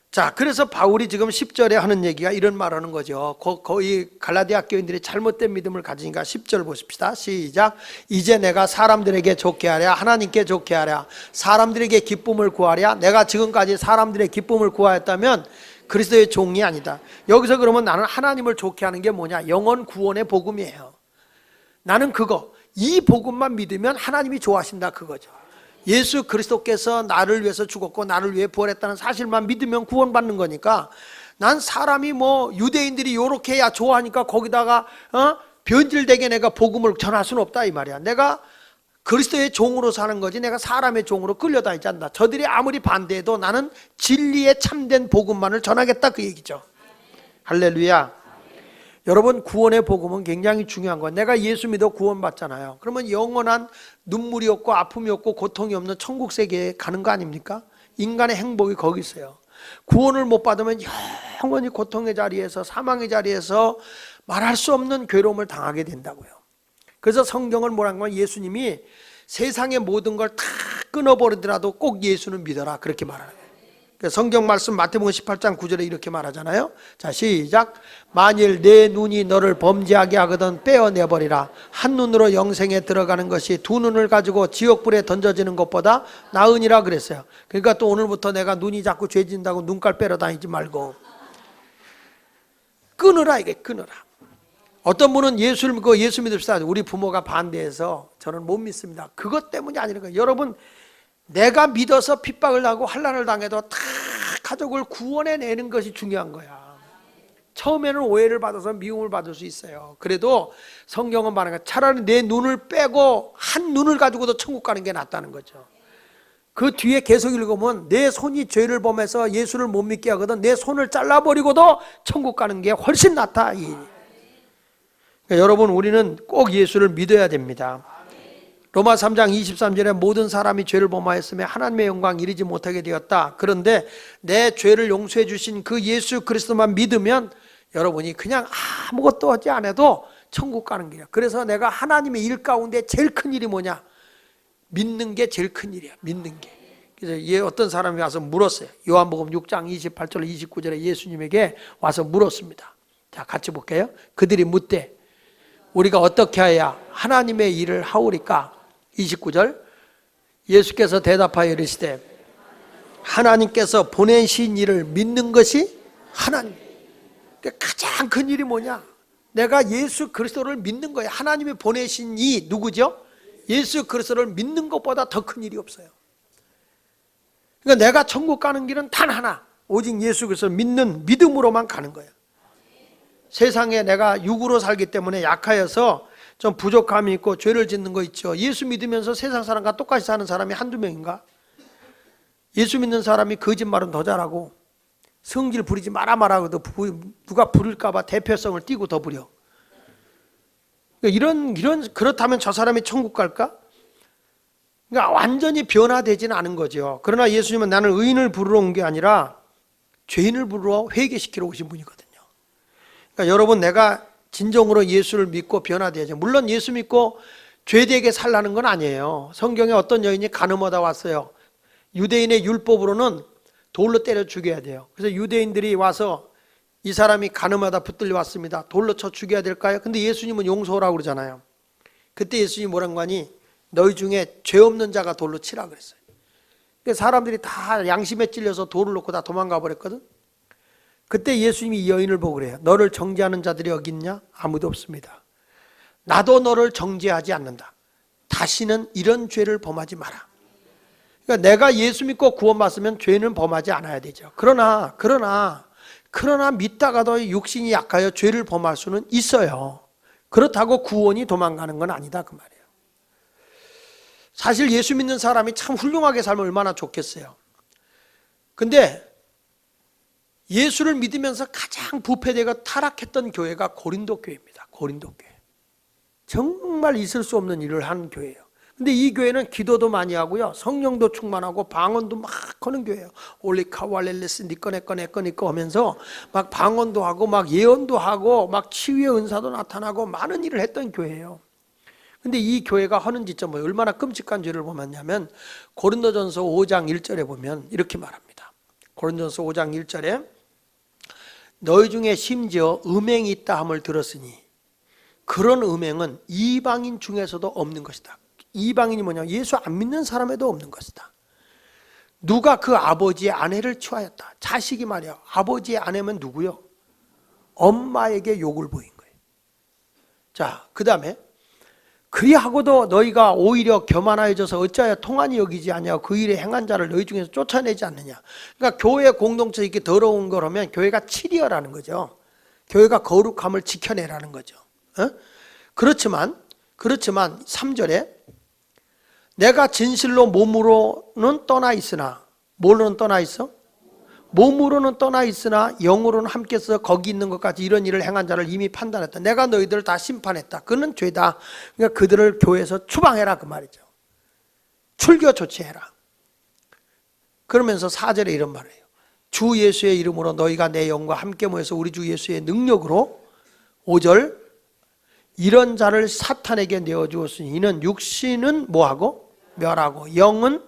자, 그래서 바울이 지금 10절에 하는 얘기가 이런 말하는 거죠. 거의 갈라디아 교인들이 잘못된 믿음을 가지니까 10절 보십시다. 시작. 이제 내가 사람들에게 좋게 하랴 하나님께 좋게 하랴 사람들에게 기쁨을 구하랴. 내가 지금까지 사람들의 기쁨을 구하였다면 그리스도의 종이 아니다. 여기서 그러면 나는 하나님을 좋게 하는 게 뭐냐? 영원 구원의 복음이에요. 나는 이 복음만 믿으면 하나님이 좋아하신다 그거죠. 예수 그리스도께서 나를 위해서 죽었고 나를 위해 부활했다는 사실만 믿으면 구원받는 거니까, 난 사람이 뭐 유대인들이 요렇게 해야 좋아하니까 거기다가 변질되게 내가 복음을 전할 수는 없다 이 말이야. 내가 그리스도의 종으로 사는 거지 내가 사람의 종으로 끌려다니지 않는다. 저들이 아무리 반대해도 나는 진리의 참된 복음만을 전하겠다 그 얘기죠. 할렐루야. 여러분, 구원의 복음은 굉장히 중요한 거예요. 내가 예수 믿어 구원받잖아요. 그러면 영원한 눈물이 없고 아픔이 없고 고통이 없는 천국 세계에 가는 거 아닙니까? 인간의 행복이 거기 있어요. 구원을 못 받으면 영원히 고통의 자리에서, 사망의 자리에서 말할 수 없는 괴로움을 당하게 된다고요. 그래서 성경을 뭐라는 건, 예수님이 세상의 모든 걸 다 끊어버리더라도 꼭 예수는 믿어라 그렇게 말하는 거예요. 성경 말씀 마태복음 18장 9절에 이렇게 말하잖아요. 자, 시작. 만일 내 눈이 너를 범죄하게 하거든 빼어내버리라. 한 눈으로 영생에 들어가는 것이 두 눈을 가지고 지옥불에 던져지는 것보다 나으니라 그랬어요. 그러니까 또 오늘부터 내가 눈이 자꾸 죄진다고 눈깔 빼러 다니지 말고 끊으라, 이게 끊으라. 어떤 분은 예수를 믿고 예수 믿읍시다. 우리 부모가 반대해서 저는 못 믿습니다. 그것 때문이 아니라는 거예요. 여러분, 내가 믿어서 핍박을 하고 환난을 당해도 다 가족을 구원해내는 것이 중요한 거야. 처음에는 오해를 받아서 미움을 받을 수 있어요. 그래도 성경은 말하는 거야. 차라리 내 눈을 빼고 한 눈을 가지고도 천국 가는 게 낫다는 거죠. 그 뒤에 계속 읽으면 내 손이 죄를 범해서 예수를 못 믿게 하거든 내 손을 잘라버리고도 천국 가는 게 훨씬 낫다. 그러니까 여러분, 우리는 꼭 예수를 믿어야 됩니다. 로마 3장 23절에 모든 사람이 죄를 범하였으며 하나님의 영광 이르지 못하게 되었다. 그런데 내 죄를 용서해 주신 그 예수 그리스도만 믿으면 여러분이 그냥 아무것도 하지 않아도 천국 가는 길이야. 그래서 내가 하나님의 일 가운데 제일 큰 일이 뭐냐? 믿는 게 제일 큰 일이야. 믿는 게. 그래서 어떤 사람이 와서 물었어요. 요한복음 6장 28절 29절에 예수님에게 와서 물었습니다. 자, 같이 볼게요. 그들이 묻되 우리가 어떻게 해야 하나님의 일을 하오리까? 29절. 예수께서 대답하여 이르시되 하나님께서 보내신 일을 믿는 것이 하나님. 가장 큰 일이 뭐냐? 내가 예수 그리스도를 믿는 거예요. 하나님이 보내신 이 누구죠? 예수 그리스도를 믿는 것보다 더 큰 일이 없어요. 그러니까 내가 천국 가는 길은 단 하나, 오직 예수 그리스도를 믿는 믿음으로만 가는 거예요. 세상에 내가 육으로 살기 때문에 약하여서 좀 부족함이 있고 죄를 짓는 거 있죠. 예수 믿으면서 세상 사람과 똑같이 사는 사람이 한두 명인가? 예수 믿는 사람이 거짓말은 더 잘하고 성질 부리지 마라 하고도 누가 부릴까 봐 대표성을 띄고 더 부려. 그렇다면 저 사람이 천국 갈까? 그러니까 완전히 변화되지는 않은 거죠. 그러나 예수님은 나는 의인을 부르러 온 게 아니라 죄인을 부르러 회개시키러 오신 분이거든요. 그러니까 여러분, 내가 진정으로 예수를 믿고 변화돼야죠. 물론 예수 믿고 죄되게 살라는 건 아니에요. 성경에 어떤 여인이 간음하다 왔어요. 유대인의 율법으로는 돌로 때려 죽여야 돼요. 그래서 유대인들이 와서 이 사람이 가늠하다 붙들려 왔습니다. 돌로 쳐 죽여야 될까요? 근데 예수님은 용서하라고 그러잖아요. 그때 예수님이 뭐라고 하니? 너희 중에 죄 없는 자가 돌로 치라 그랬어요. 사람들이 다 양심에 찔려서 돌을 놓고 다 도망가 버렸거든. 그때 예수님이 이 여인을 보고 그래요. 너를 정죄하는 자들이 여기 있냐? 아무도 없습니다. 나도 너를 정죄하지 않는다. 다시는 이런 죄를 범하지 마라. 그러니까 내가 예수 믿고 구원받으면 죄는 범하지 않아야 되죠. 그러나 믿다가도 육신이 약하여 죄를 범할 수는 있어요. 그렇다고 구원이 도망가는 건 아니다 그 말이에요. 사실 예수 믿는 사람이 참 훌륭하게 살면 얼마나 좋겠어요. 근데 예수를 믿으면서 가장 부패되고 타락했던 교회가 고린도 교회입니다. 고린도 교회. 정말 있을 수 없는 일을 하는 교회예요. 근데 이 교회는 기도도 많이 하고요, 성령도 충만하고 방언도 막 하는 교회예요. 올리카 왈렐레스 니꺼 내꺼 내꺼 니꺼 하면서 막 방언도 하고 막 예언도 하고 막 치유의 은사도 나타나고 많은 일을 했던 교회예요. 근데 이 교회가 하는 짓은 뭐 얼마나 끔찍한 죄를 범했냐면 고린도전서 5장 1절에 보면 이렇게 말합니다. 고린도전서 5장 1절에 너희 중에 심지어 음행이 있다 함을 들었으니 그런 음행은 이방인 중에서도 없는 것이다. 이방인이 뭐냐? 예수 안 믿는 사람에도 없는 것이다. 누가 그 아버지의 아내를 취하였다. 자식이 말이야. 아버지의 아내면 누구요? 엄마에게 욕을 보인 거예요. 자, 그 다음에 그리하고도 너희가 오히려 교만하여져서 어찌하여 통한이 여기지 아니하고 그 일에 행한 자를 너희 중에서 쫓아내지 않느냐. 그러니까 교회 공동체 이렇게 더러운 거라면 교회가 치리어라는 거죠. 교회가 거룩함을 지켜내라는 거죠. 그렇지만 3절에 내가 진실로 몸으로는 떠나 있으나, 뭘로는 떠나 있어? 몸으로는 떠나 있으나 영으로는 함께서 거기 있는 것까지 이런 일을 행한 자를 이미 판단했다. 내가 너희들을 다 심판했다. 그는 죄다. 그러니까 그들을 교회에서 추방해라 그 말이죠. 출교 조치해라. 그러면서 4절에 이런 말을 해요. 주 예수의 이름으로 너희가 내 영과 함께 모여서 우리 주 예수의 능력으로 5절 이런 자를 사탄에게 내어주었으니 이는 육신은 뭐하고? 멸하고 영은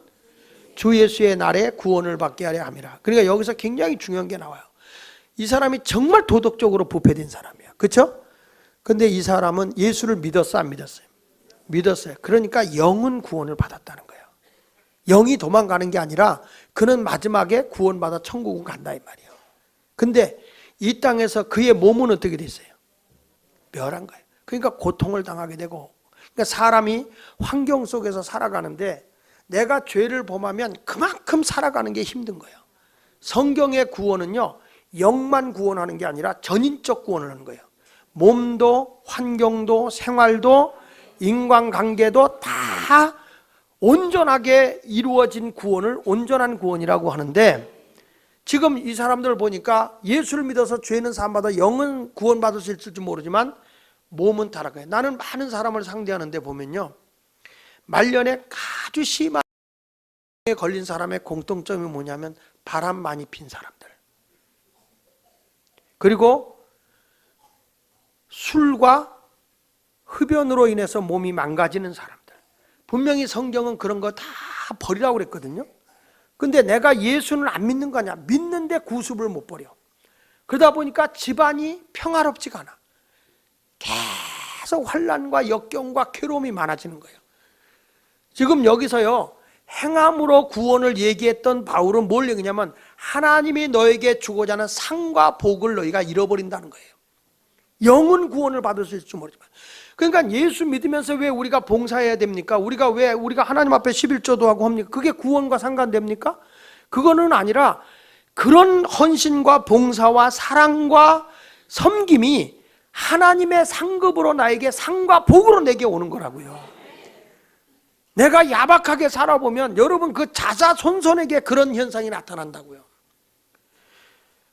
주 예수의 날에 구원을 받게 하려 함이라. 그러니까 여기서 굉장히 중요한 게 나와요. 이 사람이 정말 도덕적으로 부패된 사람이에요. 그렇죠? 근데 이 사람은 예수를 믿었어 안 믿었어요? 믿었어요. 그러니까 영은 구원을 받았다는 거예요. 영이 도망가는 게 아니라 그는 마지막에 구원받아 천국을 간다 이 말이에요. 근데 이 땅에서 그의 몸은 어떻게 됐어요? 멸한 거예요. 그러니까 고통을 당하게 되고, 그러니까 사람이 환경 속에서 살아가는데 내가 죄를 범하면 그만큼 살아가는 게 힘든 거예요. 성경의 구원은요, 영만 구원하는 게 아니라 전인적 구원을 하는 거예요. 몸도 환경도 생활도 인간관계도 다 온전하게 이루어진 구원을 온전한 구원이라고 하는데, 지금 이 사람들을 보니까 예수를 믿어서 죄는 사함받아 영은 구원받을 수 있을지 모르지만 몸은 타락해요. 나는 많은 사람을 상대하는데 보면요, 말년에 아주 심하게 걸린 사람의 공통점이 뭐냐면 바람 많이 핀 사람들, 그리고 술과 흡연으로 인해서 몸이 망가지는 사람들. 분명히 성경은 그런 거 다 버리라고 그랬거든요. 근데 내가 예수는 안 믿는 거냐? 믿는데 구습을 못 버려. 그러다 보니까 집안이 평화롭지가 않아. 계속 환난과 역경과 괴로움이 많아지는 거예요. 지금 여기서요, 행함으로 구원을 얘기했던 바울은 뭘 얘기냐면 하나님이 너에게 주고자 하는 상과 복을 너희가 잃어버린다는 거예요. 영은 구원을 받을 수 있을지 모르지만, 그러니까 예수 믿으면서 왜 우리가 봉사해야 됩니까? 왜 우리가 하나님 앞에 11조도 하고 합니까? 그게 구원과 상관됩니까? 그거는 아니라 그런 헌신과 봉사와 사랑과 섬김이 하나님의 상급으로 나에게 상과 복으로 내게 오는 거라고요. 내가 야박하게 살아보면 여러분 그 자자손손에게 그런 현상이 나타난다고요.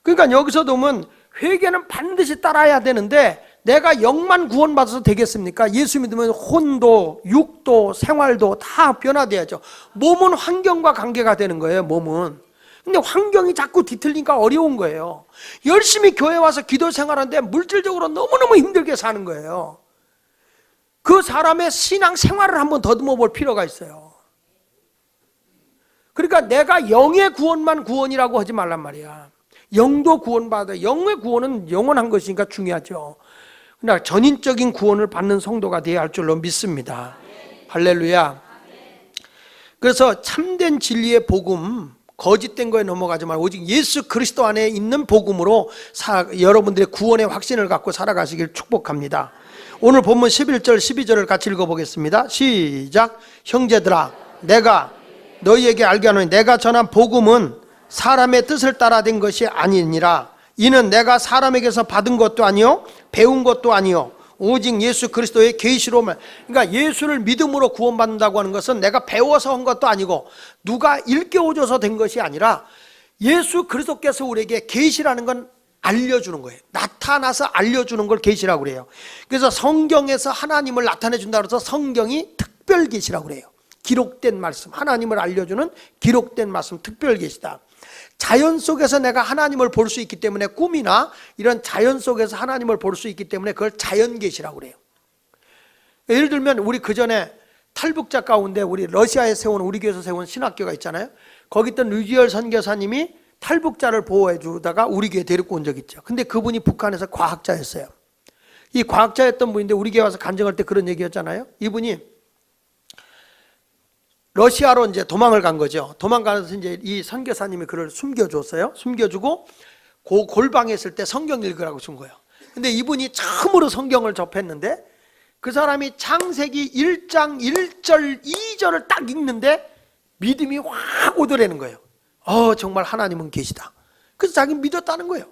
그러니까 여기서 보면 회개는 반드시 따라야 되는데 내가 영만 구원받아서 되겠습니까? 예수 믿으면 혼도 육도 생활도 다 변화돼야죠. 몸은 환경과 관계가 되는 거예요. 몸은. 근데 환경이 자꾸 뒤틀리니까 어려운 거예요. 열심히 교회 와서 기도 생활하는데 물질적으로 너무너무 힘들게 사는 거예요. 그 사람의 신앙 생활을 한번 더듬어 볼 필요가 있어요. 그러니까 내가 영의 구원만 구원이라고 하지 말란 말이야. 영도 구원받아. 영의 구원은 영원한 것이니까 중요하죠. 그러나 전인적인 구원을 받는 성도가 되어야 할 줄로 믿습니다. 할렐루야. 그래서 참된 진리의 복음, 거짓된 거에 넘어가지 말고 오직 예수 그리스도 안에 있는 복음으로 여러분들의 구원의 확신을 갖고 살아가시길 축복합니다. 오늘 본문 11절 12절을 같이 읽어보겠습니다. 시작. 형제들아 내가 너희에게 알게 하노니 내가 전한 복음은 사람의 뜻을 따라 된 것이 아니니라. 이는 내가 사람에게서 받은 것도 아니요 배운 것도 아니요 오직 예수 그리스도의 계시로만. 그러니까 예수를 믿음으로 구원받는다고 하는 것은 내가 배워서 한 것도 아니고 누가 일깨워줘서 된 것이 아니라 예수 그리스도께서 우리에게 계시라는 건 알려주는 거예요. 나타나서 알려주는 걸 계시라고 그래요. 그래서 성경에서 하나님을 나타내 준다고 해서 성경이 특별 계시라고 그래요. 기록된 말씀, 하나님을 알려주는 기록된 말씀, 특별 계시다. 자연 속에서 내가 하나님을 볼 수 있기 때문에 꿈이나 이런 자연 속에서 하나님을 볼 수 있기 때문에 그걸 자연계시라고 그래요. 예를 들면 우리 그전에 탈북자 가운데 우리 러시아에 세운 우리 교회에서 세운 신학교가 있잖아요. 거기 있던 류지열 선교사님이 탈북자를 보호해 주다가 우리 교회에 데리고 온 적이 있죠. 근데 그분이 북한에서 과학자였어요. 이 과학자였던 분인데 우리 교회 와서 간증할 때 그런 얘기였잖아요. 이분이 러시아로 이제 도망을 간 거죠. 도망가서 이제 이 선교사님이 그를 숨겨줬어요. 숨겨주고 골방에 있을 때 성경 읽으라고 준 거예요. 근데 이분이 처음으로 성경을 접했는데 그 사람이 창세기 1장 1절 2절을 딱 읽는데 믿음이 확 오더라는 거예요. 정말 하나님은 계시다. 그래서 자기는 믿었다는 거예요.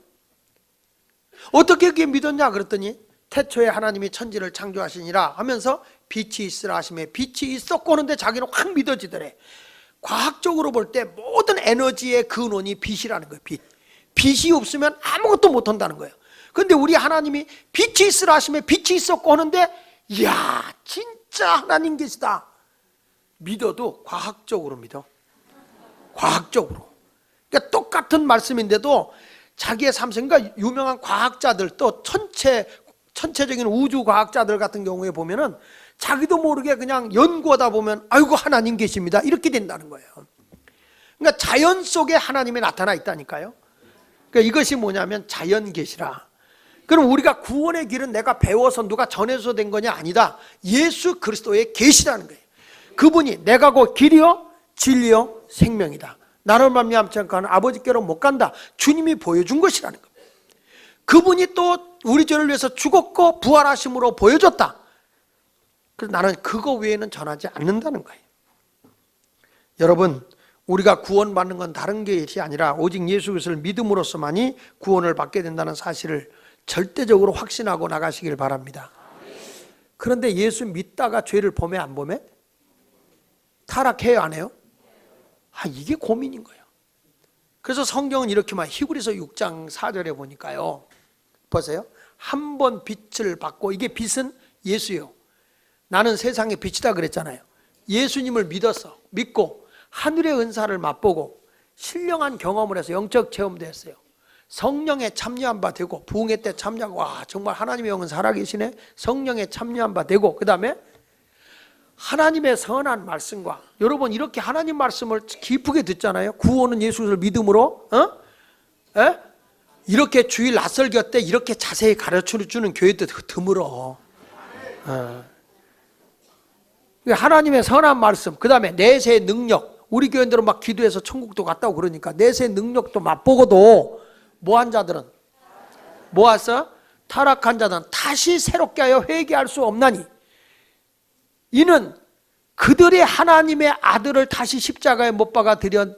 어떻게 그게 믿었냐 그랬더니 태초에 하나님이 천지를 창조하시니라 하면서 빛이 있으라 하시며 빛이 있었고 하는데 자기는 확 믿어지더래. 과학적으로 볼 때 모든 에너지의 근원이 빛이라는 거예요. 빛이 없으면 아무것도 못한다는 거예요. 그런데 우리 하나님이 빛이 있으라 하시며 빛이 있었고 하는데 이야 진짜 하나님 계시다. 믿어도 과학적으로 믿어. 과학적으로. 그러니까 똑같은 말씀인데도 자기의 삶 속에, 그러니까 유명한 과학자들 또 천체적인 우주 과학자들 같은 경우에 보면은 자기도 모르게 그냥 연구하다 보면 아이고 하나님 계십니다 이렇게 된다는 거예요. 그러니까 자연 속에 하나님이 나타나 있다니까요. 그러니까 이것이 뭐냐면 자연 계시라. 그럼 우리가 구원의 길은 내가 배워서 누가 전해서 된 거냐 아니다. 예수 그리스도의 계시라는 거예요. 그분이 내가 곧 길이요 진리요 생명이다. 나를 말미암지 않고 아버지께로 못 간다. 주님이 보여준 것이라는 겁니다. 그분이 또 우리 죄를 위해서 죽었고 부활하심으로 보여줬다. 그래서 나는 그거 외에는 전하지 않는다는 거예요. 여러분 우리가 구원받는 건 다른 것이 아니라 오직 예수 그리스도를 믿음으로서만이 구원을 받게 된다는 사실을 절대적으로 확신하고 나가시길 바랍니다. 그런데 예수 믿다가 죄를 범해 안 범해? 타락해요 안 해요? 이게 고민인 거예요. 그래서 성경은 이렇게 말 히브리서 6장 4절에 보니까요. 보세요. 한 번 빛을 받고 이게 빛은 예수요. 나는 세상의 빛이다 그랬잖아요. 예수님을 믿고 하늘의 은사를 맛보고 신령한 경험을 해서 영적 체험도 했어요. 성령에 참여한 바 되고 부흥회 때 참여하고 와 정말 하나님의 영은 살아계시네. 성령에 참여한 바 되고 그 다음에 하나님의 선한 말씀과 여러분 이렇게 하나님 말씀을 깊게 듣잖아요. 구원은 예수를 믿음으로 이렇게 주일 낯설겨 때 이렇게 자세히 가르쳐주는 교회도 드물어. 하나님의 선한 말씀 그 다음에 내세의 능력 우리 교인들은 막 기도해서 천국도 갔다고 그러니까 내세의 능력도 맛보고도 뭐한 자들은 뭐 왔어? 타락한 자들은 다시 새롭게 하여 회개할 수 없나니 이는 그들의 하나님의 아들을 다시 십자가에 못 박아 들여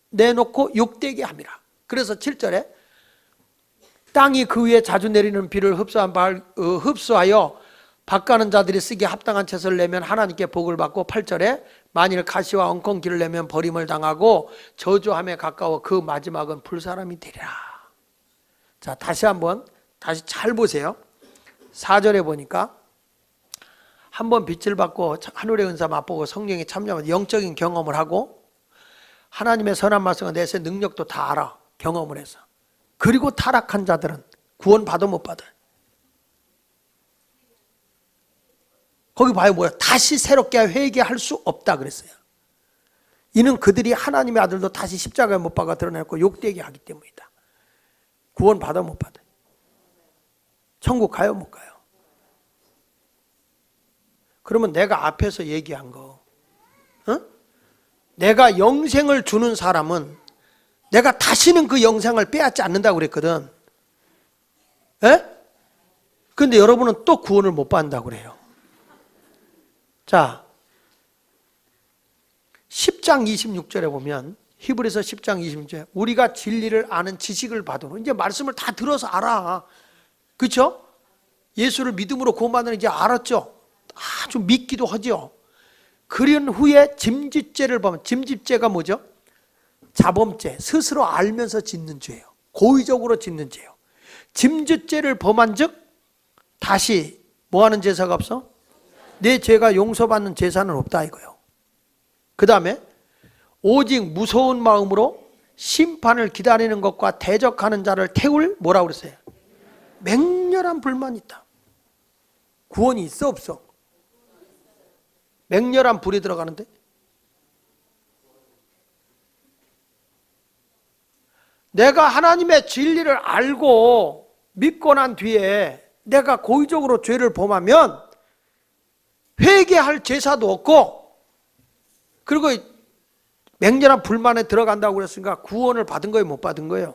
내놓고 욕되게 함이라. 그래서 7절에 땅이 그 위에 자주 내리는 비를 흡수하여 밭가는 자들이 쓰기에 합당한 채소를 내면 하나님께 복을 받고 8절에 만일 가시와 엉겅퀴를 내면 버림을 당하고 저주함에 가까워 그 마지막은 불사람이 되리라. 자 다시 잘 보세요. 4절에 보니까 한번 빛을 받고 하늘의 은사 맛보고 성령에 참여하면 영적인 경험을 하고 하나님의 선한 말씀과 내세 능력도 다 알아. 경험을 해서. 그리고 타락한 자들은 구원 받아 못 받아요. 거기 봐요. 뭐야? 다시 새롭게 회개할 수 없다 그랬어요. 이는 그들이 하나님의 아들도 다시 십자가에 못 박아 드러내고 욕되게 하기 때문이다. 구원 받아 못 받아요? 천국 가요 못 가요? 그러면 내가 앞에서 얘기한 거, 내가 영생을 주는 사람은 내가 다시는 그 영생을 빼앗지 않는다고 그랬거든. 예? 근데 여러분은 또 구원을 못 받는다고 그래요. 자, 10장 26절에 보면, 히브리서 10장 26절에 우리가 진리를 아는 지식을 받으러, 이제 말씀을 다 들어서 알아. 그렇죠? 예수를 믿음으로 구원받는 이제 알았죠? 아주 믿기도 하죠. 그런 후에 짐짓죄를 보면, 짐짓죄가 뭐죠? 자범죄, 스스로 알면서 짓는 죄예요. 고의적으로 짓는 죄예요. 짐짓죄를 범한 즉 다시 뭐하는 제사가 없어? 내 죄가 용서받는 제사는 없다 이거예요. 그 다음에 오직 무서운 마음으로 심판을 기다리는 것과 대적하는 자를 태울 뭐라고 그랬어요? 맹렬한 불만이 있다. 구원이 있어 없어? 맹렬한 불이 들어가는데, 내가 하나님의 진리를 알고 믿고 난 뒤에 내가 고의적으로 죄를 범하면 회개할 제사도 없고, 그리고 맹렬한 불만에 들어간다고 그랬으니까 구원을 받은 거예요 못 받은 거예요?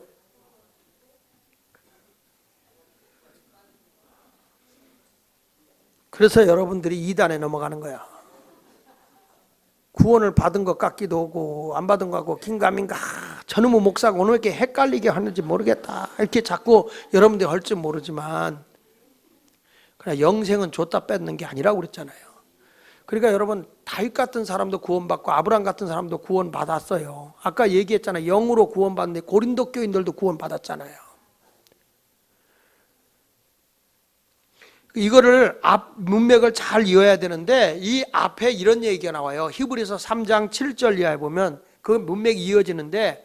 그래서 여러분들이 이단에 넘어가는 거야. 구원을 받은 것 같기도 하고 안 받은 것 같고 긴가민가, 저놈의 목사가 오늘 이렇게 헷갈리게 하는지 모르겠다 이렇게 자꾸 여러분들이 할 줄 모르지만, 그러나 영생은 줬다 뺏는 게 아니라고 그랬잖아요. 그러니까 여러분, 다윗 같은 사람도 구원받고 아브라함 같은 사람도 구원받았어요. 아까 얘기했잖아요. 영으로 구원받는데 고린도 교인들도 구원받았잖아요. 이거를 앞 문맥을 잘 이어야 되는데, 이 앞에 이런 얘기가 나와요. 히브리서 3장 7절 이하에 보면 그 문맥이 이어지는데,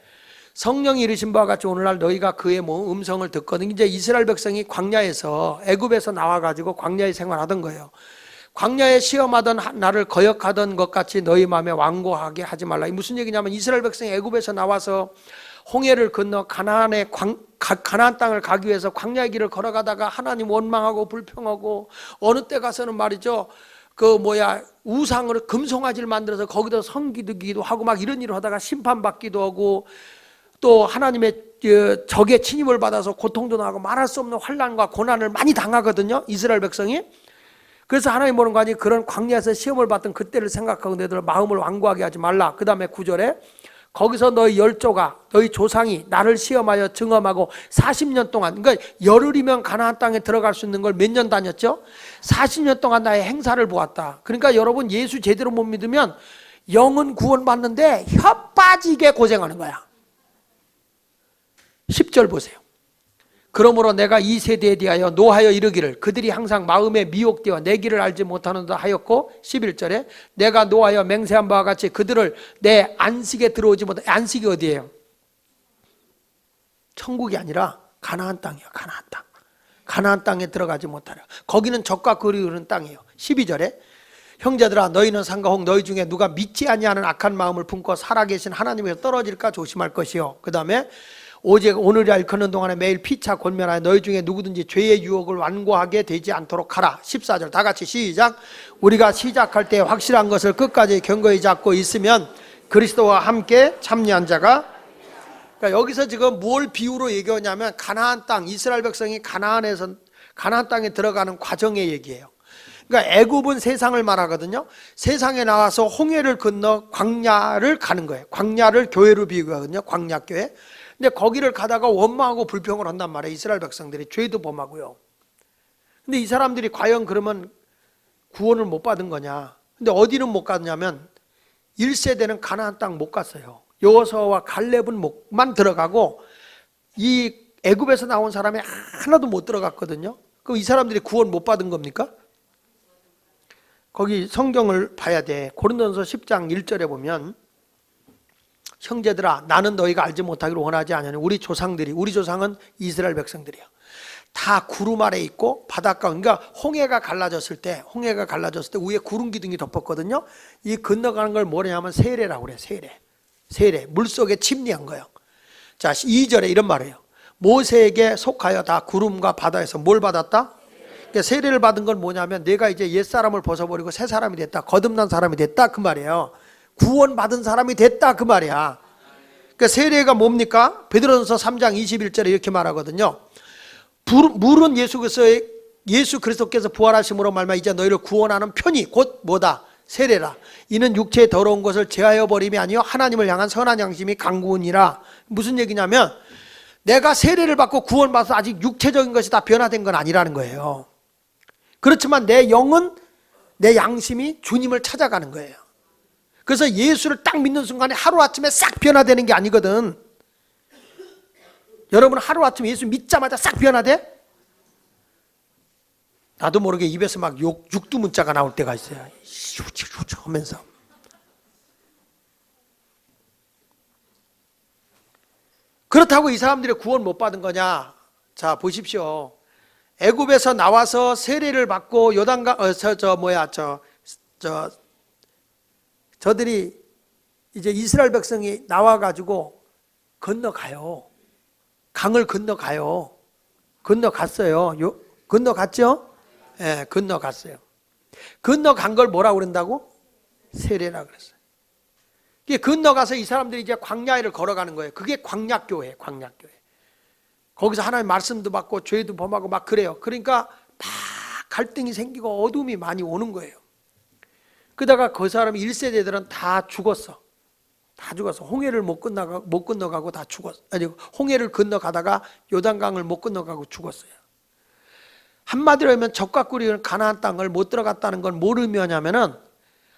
성령이 이르신 바와 같이 오늘날 너희가 그의 음성을 듣거든. 이제 이스라엘 백성이 광야에서, 애굽에서 나와가지고 광야에 생활하던 거예요. 광야에 시험하던 나를 거역하던 것 같이 너희 마음에 완고하게 하지 말라. 무슨 얘기냐면, 이스라엘 백성이 애굽에서 나와서 홍해를 건너 가나안 땅을 가기 위해서 광야의 길을 걸어가다가 하나님 원망하고 불평하고, 어느 때 가서는 말이죠, 우상으로 금송아지를 만들어서 거기다 섬기기도 하고 막 이런 일을 하다가 심판받기도 하고, 또 하나님의 적의 침입을 받아서 고통도 나고 말할 수 없는 환난과 고난을 많이 당하거든요, 이스라엘 백성이. 그래서 하나님 보는 거 아니, 그런 광야에서 시험을 받던 그때를 생각하고 너희들 마음을 완고하게 하지 말라. 그 다음에 9절에 거기서 너희 열조가, 너희 조상이 나를 시험하여 증험하고 40년 동안, 그러니까 열흘이면 가나안 땅에 들어갈 수 있는 걸 몇 년 다녔죠? 40년 동안 나의 행사를 보았다. 그러니까 여러분, 예수 제대로 못 믿으면 영은 구원받는데 혀 빠지게 고생하는 거야. 10절 보세요. 그러므로 내가 이 세대에 대하여 노하여 이르기를 그들이 항상 마음에 미혹되어 내 길을 알지 못하는다 하였고, 11절에 내가 노하여 맹세한 바와 같이 그들을 내 안식에 들어오지 못해. 안식이 어디예요? 천국이 아니라 가나안 땅이에요. 가나안 땅. 가나안 땅에 들어가지 못하려. 거기는 적과 그리우는 땅이에요. 12절에 형제들아, 너희는 상가홍 너희 중에 누가 믿지 아니하는 악한 마음을 품고 살아계신 하나님에서 떨어질까 조심할 것이요. 그 다음에 오직 오늘이 일컫는 동안에 매일 피차 권면하여 너희 중에 누구든지 죄의 유혹을 완고하게 되지 않도록 하라. 14절 다 같이 시작. 우리가 시작할 때 확실한 것을 끝까지 견고히 잡고 있으면 그리스도와 함께 참여한 자가. 그러니까 여기서 지금 뭘 비유로 얘기하냐면, 가나안 땅, 이스라엘 백성이 가나안 땅에 들어가는 과정의 얘기예요. 그러니까 애굽은 세상을 말하거든요. 세상에 나와서 홍해를 건너 광야를 가는 거예요. 광야를 교회로 비유하거든요. 광야교회. 근데 거기를 가다가 원망하고 불평을 한단 말이에요. 이스라엘 백성들이 죄도 범하고요. 근데 이 사람들이 과연 그러면 구원을 못 받은 거냐? 근데 어디는 못 갔냐면 1세대는 가나안 땅 못 갔어요. 여호수아와 갈렙은만 들어가고 이 애굽에서 나온 사람이 하나도 못 들어갔거든요. 그럼 이 사람들이 구원 못 받은 겁니까? 거기 성경을 봐야 돼. 고린도전서 10장 1절에 보면, 형제들아, 나는 너희가 알지 못하기를 원하지 않으니 우리 조상은 이스라엘 백성들이야. 다 구름 아래 있고 바닷가, 그러니까 홍해가 갈라졌을 때 위에 구름 기둥이 덮었거든요. 이 건너가는 걸 뭐냐면 세례라고 그래. 세례. 물속에 침례한 거예요. 자, 2절에 이런 말이에요. 모세에게 속하여 다 구름과 바다에서 뭘 받았다? 그러니까 세례를 받은 건 뭐냐면 내가 이제 옛사람을 벗어버리고 새 사람이 됐다, 거듭난 사람이 됐다 그 말이에요. 구원받은 사람이 됐다 그 말이야. 그러니까 세례가 뭡니까? 베드로전서 3장 21절에 이렇게 말하거든요. 물은 예수 그리스도께서 부활하심으로 말미암아 이제 너희를 구원하는 편이 곧 뭐다? 세례라. 이는 육체의 더러운 것을 제하여 버림이 아니요 하나님을 향한 선한 양심이 강구니라. 무슨 얘기냐면 내가 세례를 받고 구원받아서 아직 육체적인 것이 다 변화된 건 아니라는 거예요. 그렇지만 내 영은, 내 양심이 주님을 찾아가는 거예요. 그래서 예수를 딱 믿는 순간에 하루아침에 싹 변화되는 게 아니거든. 여러분 하루아침에 예수 믿자마자 싹 변화돼? 나도 모르게 입에서 막 육두문자가 나올 때가 있어요. 하면서. 그렇다고 이 사람들이 구원 못 받은 거냐? 자, 보십시오. 애굽에서 나와서 세례를 받고 요단강 저들이 이제 이스라엘 백성이 나와 가지고 건너가요. 강을 건너가요. 건너갔어요. 건너갔죠? 예, 네, 건너갔어요. 건너간 걸 뭐라고 그런다고? 세례라 그랬어요. 이게 건너가서 이 사람들이 이제 광야를 걸어가는 거예요. 그게 광야교회, 광야교회. 거기서 하나님 말씀도 받고 죄도 범하고 막 그래요. 그러니까 막 갈등이 생기고 어둠이 많이 오는 거예요. 그러다가 그 사람 1세대들은 다 죽었어. 다 죽었어. 홍해를 못 건너가고 다 죽었어. 아니, 홍해를 건너가다가 요단강을 못 건너가고 죽었어요. 한마디로 하면 적과 꿀이 가나안 땅을 못 들어갔다는 건 뭘 의미하냐면은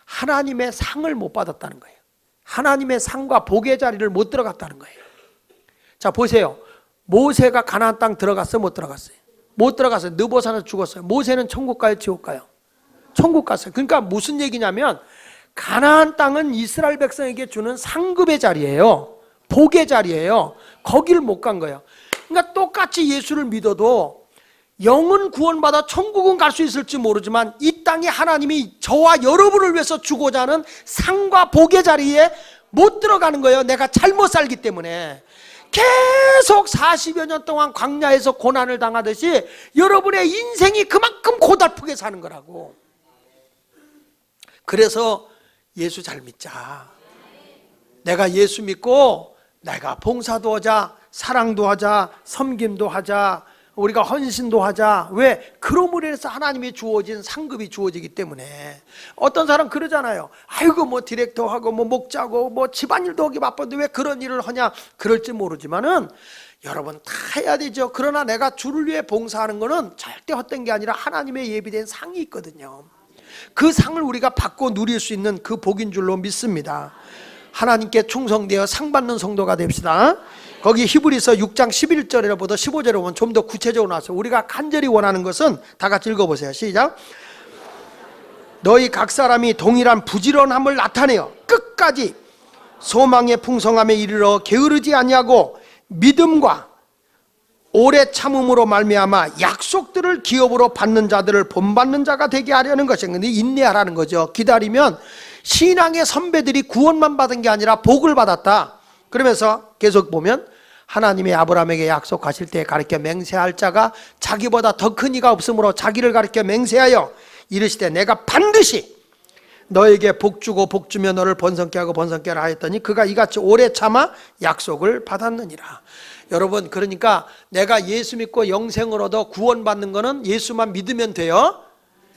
하나님의 상을 못 받았다는 거예요. 하나님의 상과 복의 자리를 못 들어갔다는 거예요. 자, 보세요. 모세가 가나안 땅 들어갔어요? 못 들어갔어요? 못 들어갔어요. 느보산에서 죽었어요. 모세는 천국 가요? 지옥 가요? 천국 갔어요. 그러니까 무슨 얘기냐면 가나안 땅은 이스라엘 백성에게 주는 상급의 자리예요. 복의 자리예요. 거기를 못 간 거예요. 그러니까 똑같이 예수를 믿어도 영은 구원받아 천국은 갈 수 있을지 모르지만 이 땅에 하나님이 저와 여러분을 위해서 주고자 하는 상과 복의 자리에 못 들어가는 거예요. 내가 잘못 살기 때문에. 계속 40여 년 동안 광야에서 고난을 당하듯이 여러분의 인생이 그만큼 고달프게 사는 거라고. 그래서 예수 잘 믿자. 내가 예수 믿고 내가 봉사도 하자, 사랑도 하자, 섬김도 하자, 우리가 헌신도 하자. 왜? 그러므로 해서 하나님이 주어진 상급이 주어지기 때문에. 어떤 사람 그러잖아요. 아이고 뭐 디렉터하고 뭐 목자고 뭐 집안일도 하기 바쁜데 왜 그런 일을 하냐. 그럴지 모르지만은 여러분 다 해야 되죠. 그러나 내가 주를 위해 봉사하는 거는 절대 헛된 게 아니라 하나님의 예비된 상이 있거든요. 그 상을 우리가 받고 누릴 수 있는 그 복인 줄로 믿습니다. 하나님께 충성되어 상 받는 성도가 됩시다. 거기 히브리서 6장 11절에부터 15절에 보면 좀 더 구체적으로 나왔어요. 우리가 간절히 원하는 것은 다 같이 읽어보세요. 시작. 너희 각 사람이 동일한 부지런함을 나타내어 끝까지 소망의 풍성함에 이르러 게으르지 아니하고 믿음과 오래 참음으로 말미암아 약속들을 기업으로 받는 자들을 본받는 자가 되게 하려는 것이 근데 인내하라는 거죠. 기다리면 신앙의 선배들이 구원만 받은 게 아니라 복을 받았다. 그러면서 계속 보면 하나님이 아브라함에게 약속하실 때 가르쳐 맹세할 자가 자기보다 더 큰 이가 없으므로 자기를 가르쳐 맹세하여 이르시되 내가 반드시 너에게 복 주고 복 주며 너를 번성케 하고 번성케 하라 하였더니 그가 이같이 오래 참아 약속을 받았느니라. 여러분 그러니까 내가 예수 믿고 영생을 얻어 구원받는 거는 예수만 믿으면 돼요.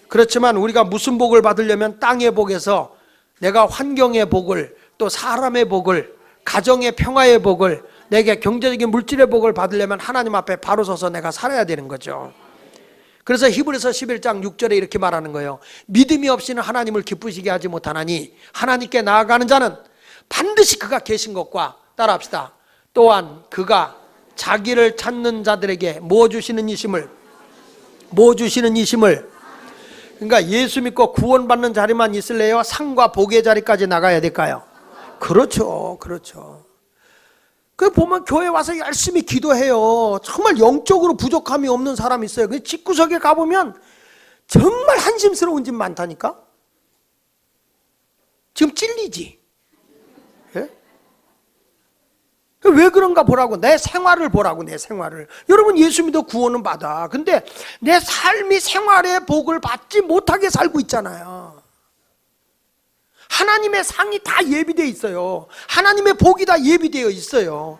그렇지만 우리가 무슨 복을 받으려면 땅의 복에서 내가 환경의 복을 또 사람의 복을 가정의 평화의 복을 내게 경제적인 물질의 복을 받으려면 하나님 앞에 바로 서서 내가 살아야 되는 거죠. 그래서 히브리서 11장 6절에 이렇게 말하는 거예요. 믿음이 없이는 하나님을 기쁘시게 하지 못하나니 하나님께 나아가는 자는 반드시 그가 계신 것과 따라합시다. 또한 그가 자기를 찾는 자들에게 뭐 주시는 이심을 그러니까 예수 믿고 구원받는 자리만 있을래요? 상과 복의 자리까지 나가야 될까요? 그렇죠. 그 보면 교회 와서 열심히 기도해요. 정말 영적으로 부족함이 없는 사람이 있어요. 그 집구석에 가보면 정말 한심스러운 집 많다니까. 지금 찔리지. 예? 왜 그런가 보라고. 내 생활을 보라고. 내 생활을. 여러분 예수 믿어 구원은 받아. 근데 내 삶이 생활의 복을 받지 못하게 살고 있잖아요. 하나님의 상이 다 예비되어 있어요. 하나님의 복이 다 예비되어 있어요.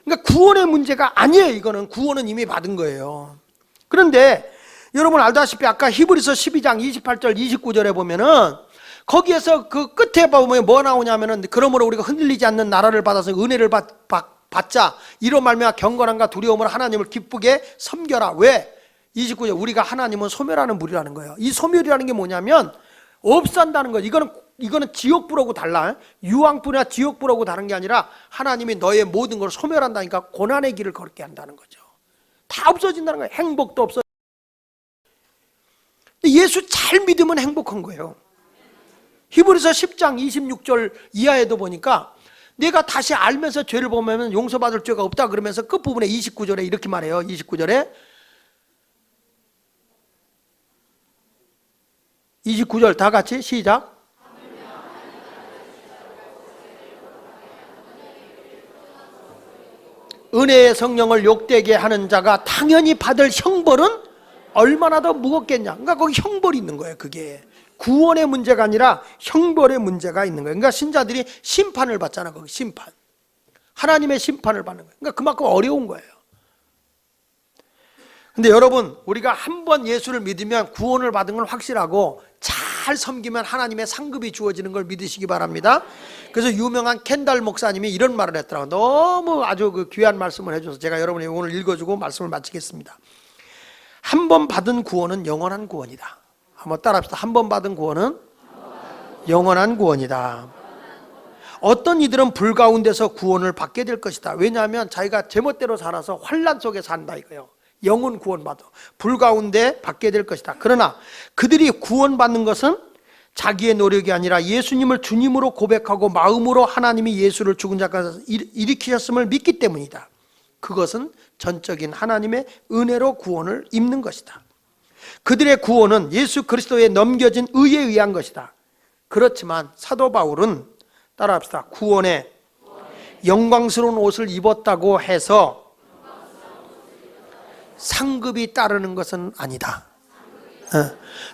그러니까 구원의 문제가 아니에요. 이거는 구원은 이미 받은 거예요. 그런데 여러분 알다시피 아까 히브리서 12장 28절 29절에 보면은 거기에서 그 끝에 보면 뭐 나오냐면은 그러므로 우리가 흔들리지 않는 나라를 받아서 은혜를 받자 이로 말미암아 경건함과 두려움으로 하나님을 기쁘게 섬겨라. 왜? 29절 우리가 하나님은 소멸하는 물이라는 거예요. 이 소멸이라는 게 뭐냐면 없앤다는 거예요. 이거는 지옥불하고 달라. 유황불이나 지옥불하고 다른 게 아니라 하나님이 너의 모든 걸 소멸한다니까 고난의 길을 걸게 한다는 거죠. 다 없어진다는 거예요. 행복도 없어. 예수 잘 믿으면 행복한 거예요. 히브리서 10장 26절 이하에도 보니까 내가 다시 알면서 죄를 보면 용서받을 죄가 없다 그러면서 끝부분에 29절에 이렇게 말해요. 29절에 29절 다 같이 시작. 은혜의 성령을 욕되게 하는 자가 당연히 받을 형벌은 얼마나 더 무겁겠냐. 그러니까 거기 형벌이 있는 거예요. 그게 구원의 문제가 아니라 형벌의 문제가 있는 거예요. 그러니까 신자들이 심판을 받잖아. 거기 심판, 하나님의 심판을 받는 거예요. 그러니까 그만큼 어려운 거예요. 근데 여러분 우리가 한번 예수를 믿으면 구원을 받은 건 확실하고 잘 섬기면 하나님의 상급이 주어지는 걸 믿으시기 바랍니다. 그래서 유명한 켄달 목사님이 이런 말을 했더라고요. 너무 아주 그 귀한 말씀을 해줘서 제가 여러분이 오늘 읽어주고 말씀을 마치겠습니다. 한 번 받은 구원은 영원한 구원이다. 한번 따라합시다. 한 번 받은 구원은 영원한 구원이다. 어떤 이들은 불 가운데서 구원을 받게 될 것이다. 왜냐하면 자기가 제멋대로 살아서 환난 속에 산다 이거예요. 영혼 구원받아 불 가운데 받게 될 것이다. 그러나 그들이 구원받는 것은 자기의 노력이 아니라 예수님을 주님으로 고백하고 마음으로 하나님이 예수를 죽은 자 가운데서 일으키셨음을 믿기 때문이다. 그것은 전적인 하나님의 은혜로 구원을 입는 것이다. 그들의 구원은 예수 그리스도에 넘겨진 의에 의한 것이다. 그렇지만 사도 바울은 따라합시다. 구원에 영광스러운 옷을 입었다고 해서 상급이 따르는 것은 아니다.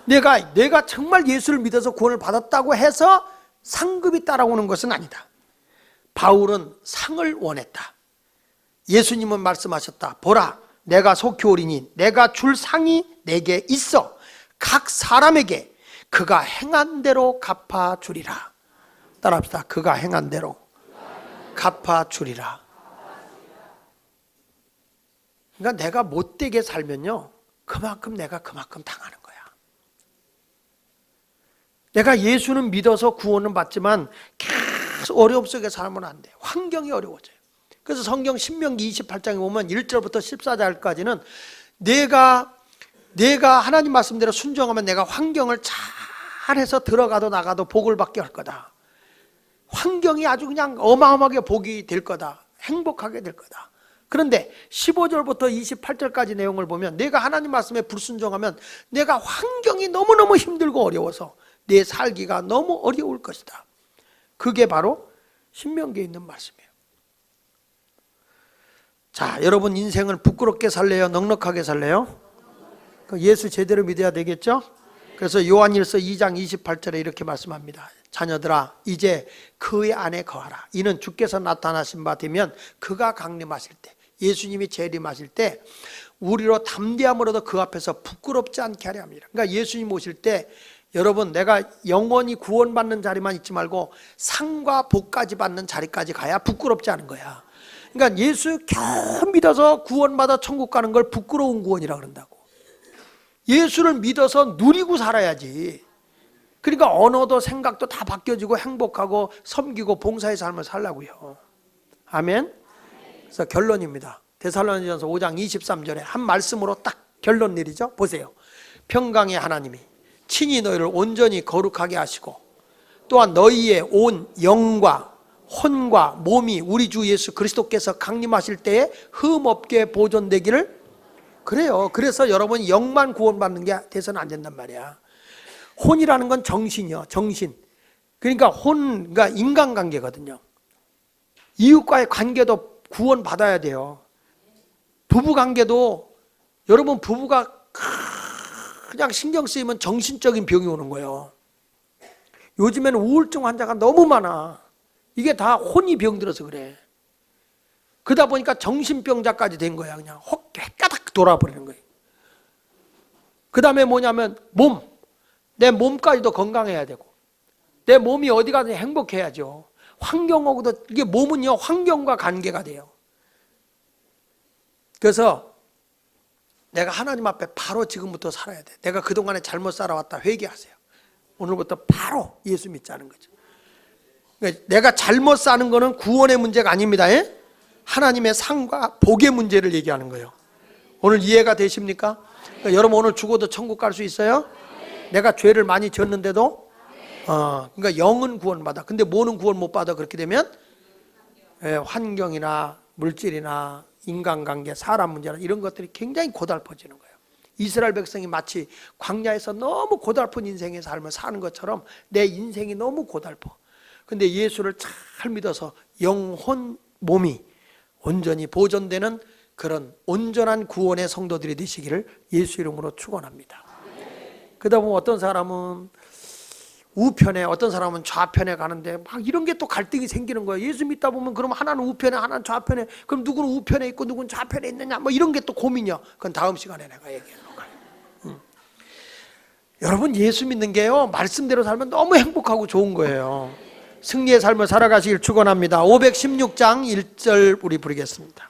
내가 정말 예수를 믿어서 구원을 받았다고 해서 상급이 따라오는 것은 아니다. 바울은 상을 원했다. 예수님은 말씀하셨다. 보라, 내가 속히 오리니 내가 줄 상이 내게 있어. 각 사람에게 그가 행한 대로 갚아주리라. 따라합시다. 그가 행한 대로 갚아주리라. 그러니까 내가 못되게 살면요 내가 그만큼 당하는 거야. 내가 예수는 믿어서 구원은 받지만 계속 어려움 속에 살면 안 돼. 환경이 어려워져요. 그래서 성경 신명기 28장에 보면 1절부터 14절까지는 내가 하나님 말씀대로 순종하면 내가 환경을 잘해서 들어가도 나가도 복을 받게 할 거다. 환경이 아주 그냥 어마어마하게 복이 될 거다. 행복하게 될 거다. 그런데 15절부터 28절까지 내용을 보면 내가 하나님 말씀에 불순종하면 내가 환경이 너무너무 힘들고 어려워서 내 살기가 너무 어려울 것이다. 그게 바로 신명기에 있는 말씀이에요. 자, 여러분 인생을 부끄럽게 살래요? 넉넉하게 살래요? 예수 제대로 믿어야 되겠죠? 그래서 요한일서 2장 28절에 이렇게 말씀합니다. 자녀들아 이제 그의 안에 거하라. 이는 주께서 나타나신 바 되면 그가 강림하실 때, 예수님이 재림하실 때 우리로 담대함으로도 그 앞에서 부끄럽지 않게 하려 합니다. 그러니까 예수님 오실 때 여러분 내가 영원히 구원받는 자리만 있지 말고 상과 복까지 받는 자리까지 가야 부끄럽지 않은 거야. 그러니까 예수 겨우 믿어서 구원받아 천국 가는 걸 부끄러운 구원이라고 그런다고. 예수를 믿어서 누리고 살아야지. 그러니까 언어도 생각도 다 바뀌어지고 행복하고 섬기고 봉사의 삶을 살라고요. 아멘. 그래서 결론입니다. 데살로니가전서 5장 23절에 한 말씀으로 딱 결론 내리죠. 보세요. 평강의 하나님이 친히 너희를 온전히 거룩하게 하시고 또한 너희의 온 영과 혼과 몸이 우리 주 예수 그리스도께서 강림하실 때에 흠없게 보존되기를. 그래요. 그래서 여러분 영만 구원받는 게 돼서는 안 된단 말이야. 혼이라는 건 정신이요. 정신. 그러니까 그러니까 인간관계거든요. 이웃과의 관계도 구원 받아야 돼요. 부부 관계도 여러분 부부가 그냥 신경 쓰이면 정신적인 병이 오는 거예요. 요즘에는 우울증 환자가 너무 많아. 이게 다 혼이 병들어서 그래. 그러다 보니까 정신병자까지 된 거야. 그냥 헷가닥 돌아버리는 거예요. 그 다음에 뭐냐면 내 몸까지도 건강해야 되고 내 몸이 어디 가든 행복해야죠. 환경하고도 이게 몸은요 환경과 관계가 돼요. 그래서 내가 하나님 앞에 바로 지금부터 살아야 돼. 내가 그동안에 잘못 살아왔다 회개하세요. 오늘부터 바로 예수 믿자는 거죠. 그러니까 내가 잘못 사는 거는 구원의 문제가 아닙니다. 하나님의 상과 복의 문제를 얘기하는 거예요. 오늘 이해가 되십니까? 그러니까 여러분 오늘 죽어도 천국 갈 수 있어요? 내가 죄를 많이 졌는데도 그러니까 영은 구원받아. 근데 뭐는 구원 못 받아? 그렇게 되면 환경이나 물질이나 인간관계, 사람 문제나 이런 것들이 굉장히 고달퍼지는 거예요. 이스라엘 백성이 마치 광야에서 너무 고달픈 인생의 삶을 사는 것처럼 내 인생이 너무 고달퍼. 근데 예수를 잘 믿어서 영혼, 몸이 온전히 보존되는 그런 온전한 구원의 성도들이 되시기를 예수 이름으로 축원합니다. 그러다 보면 어떤 사람은 우편에, 어떤 사람은 좌편에 가는데 막 이런 게 또 갈등이 생기는 거예요. 예수 믿다 보면 그럼 하나는 우편에, 하나는 좌편에, 그럼 누구는 우편에 있고 누구는 좌편에 있느냐, 뭐 이런 게 또 고민이야. 그건 다음 시간에 내가 얘기해 놓을게요. 여러분 예수 믿는 게요 말씀대로 살면 너무 행복하고 좋은 거예요. 승리의 삶을 살아가시길 축원합니다. 516장 1절 우리 부르겠습니다.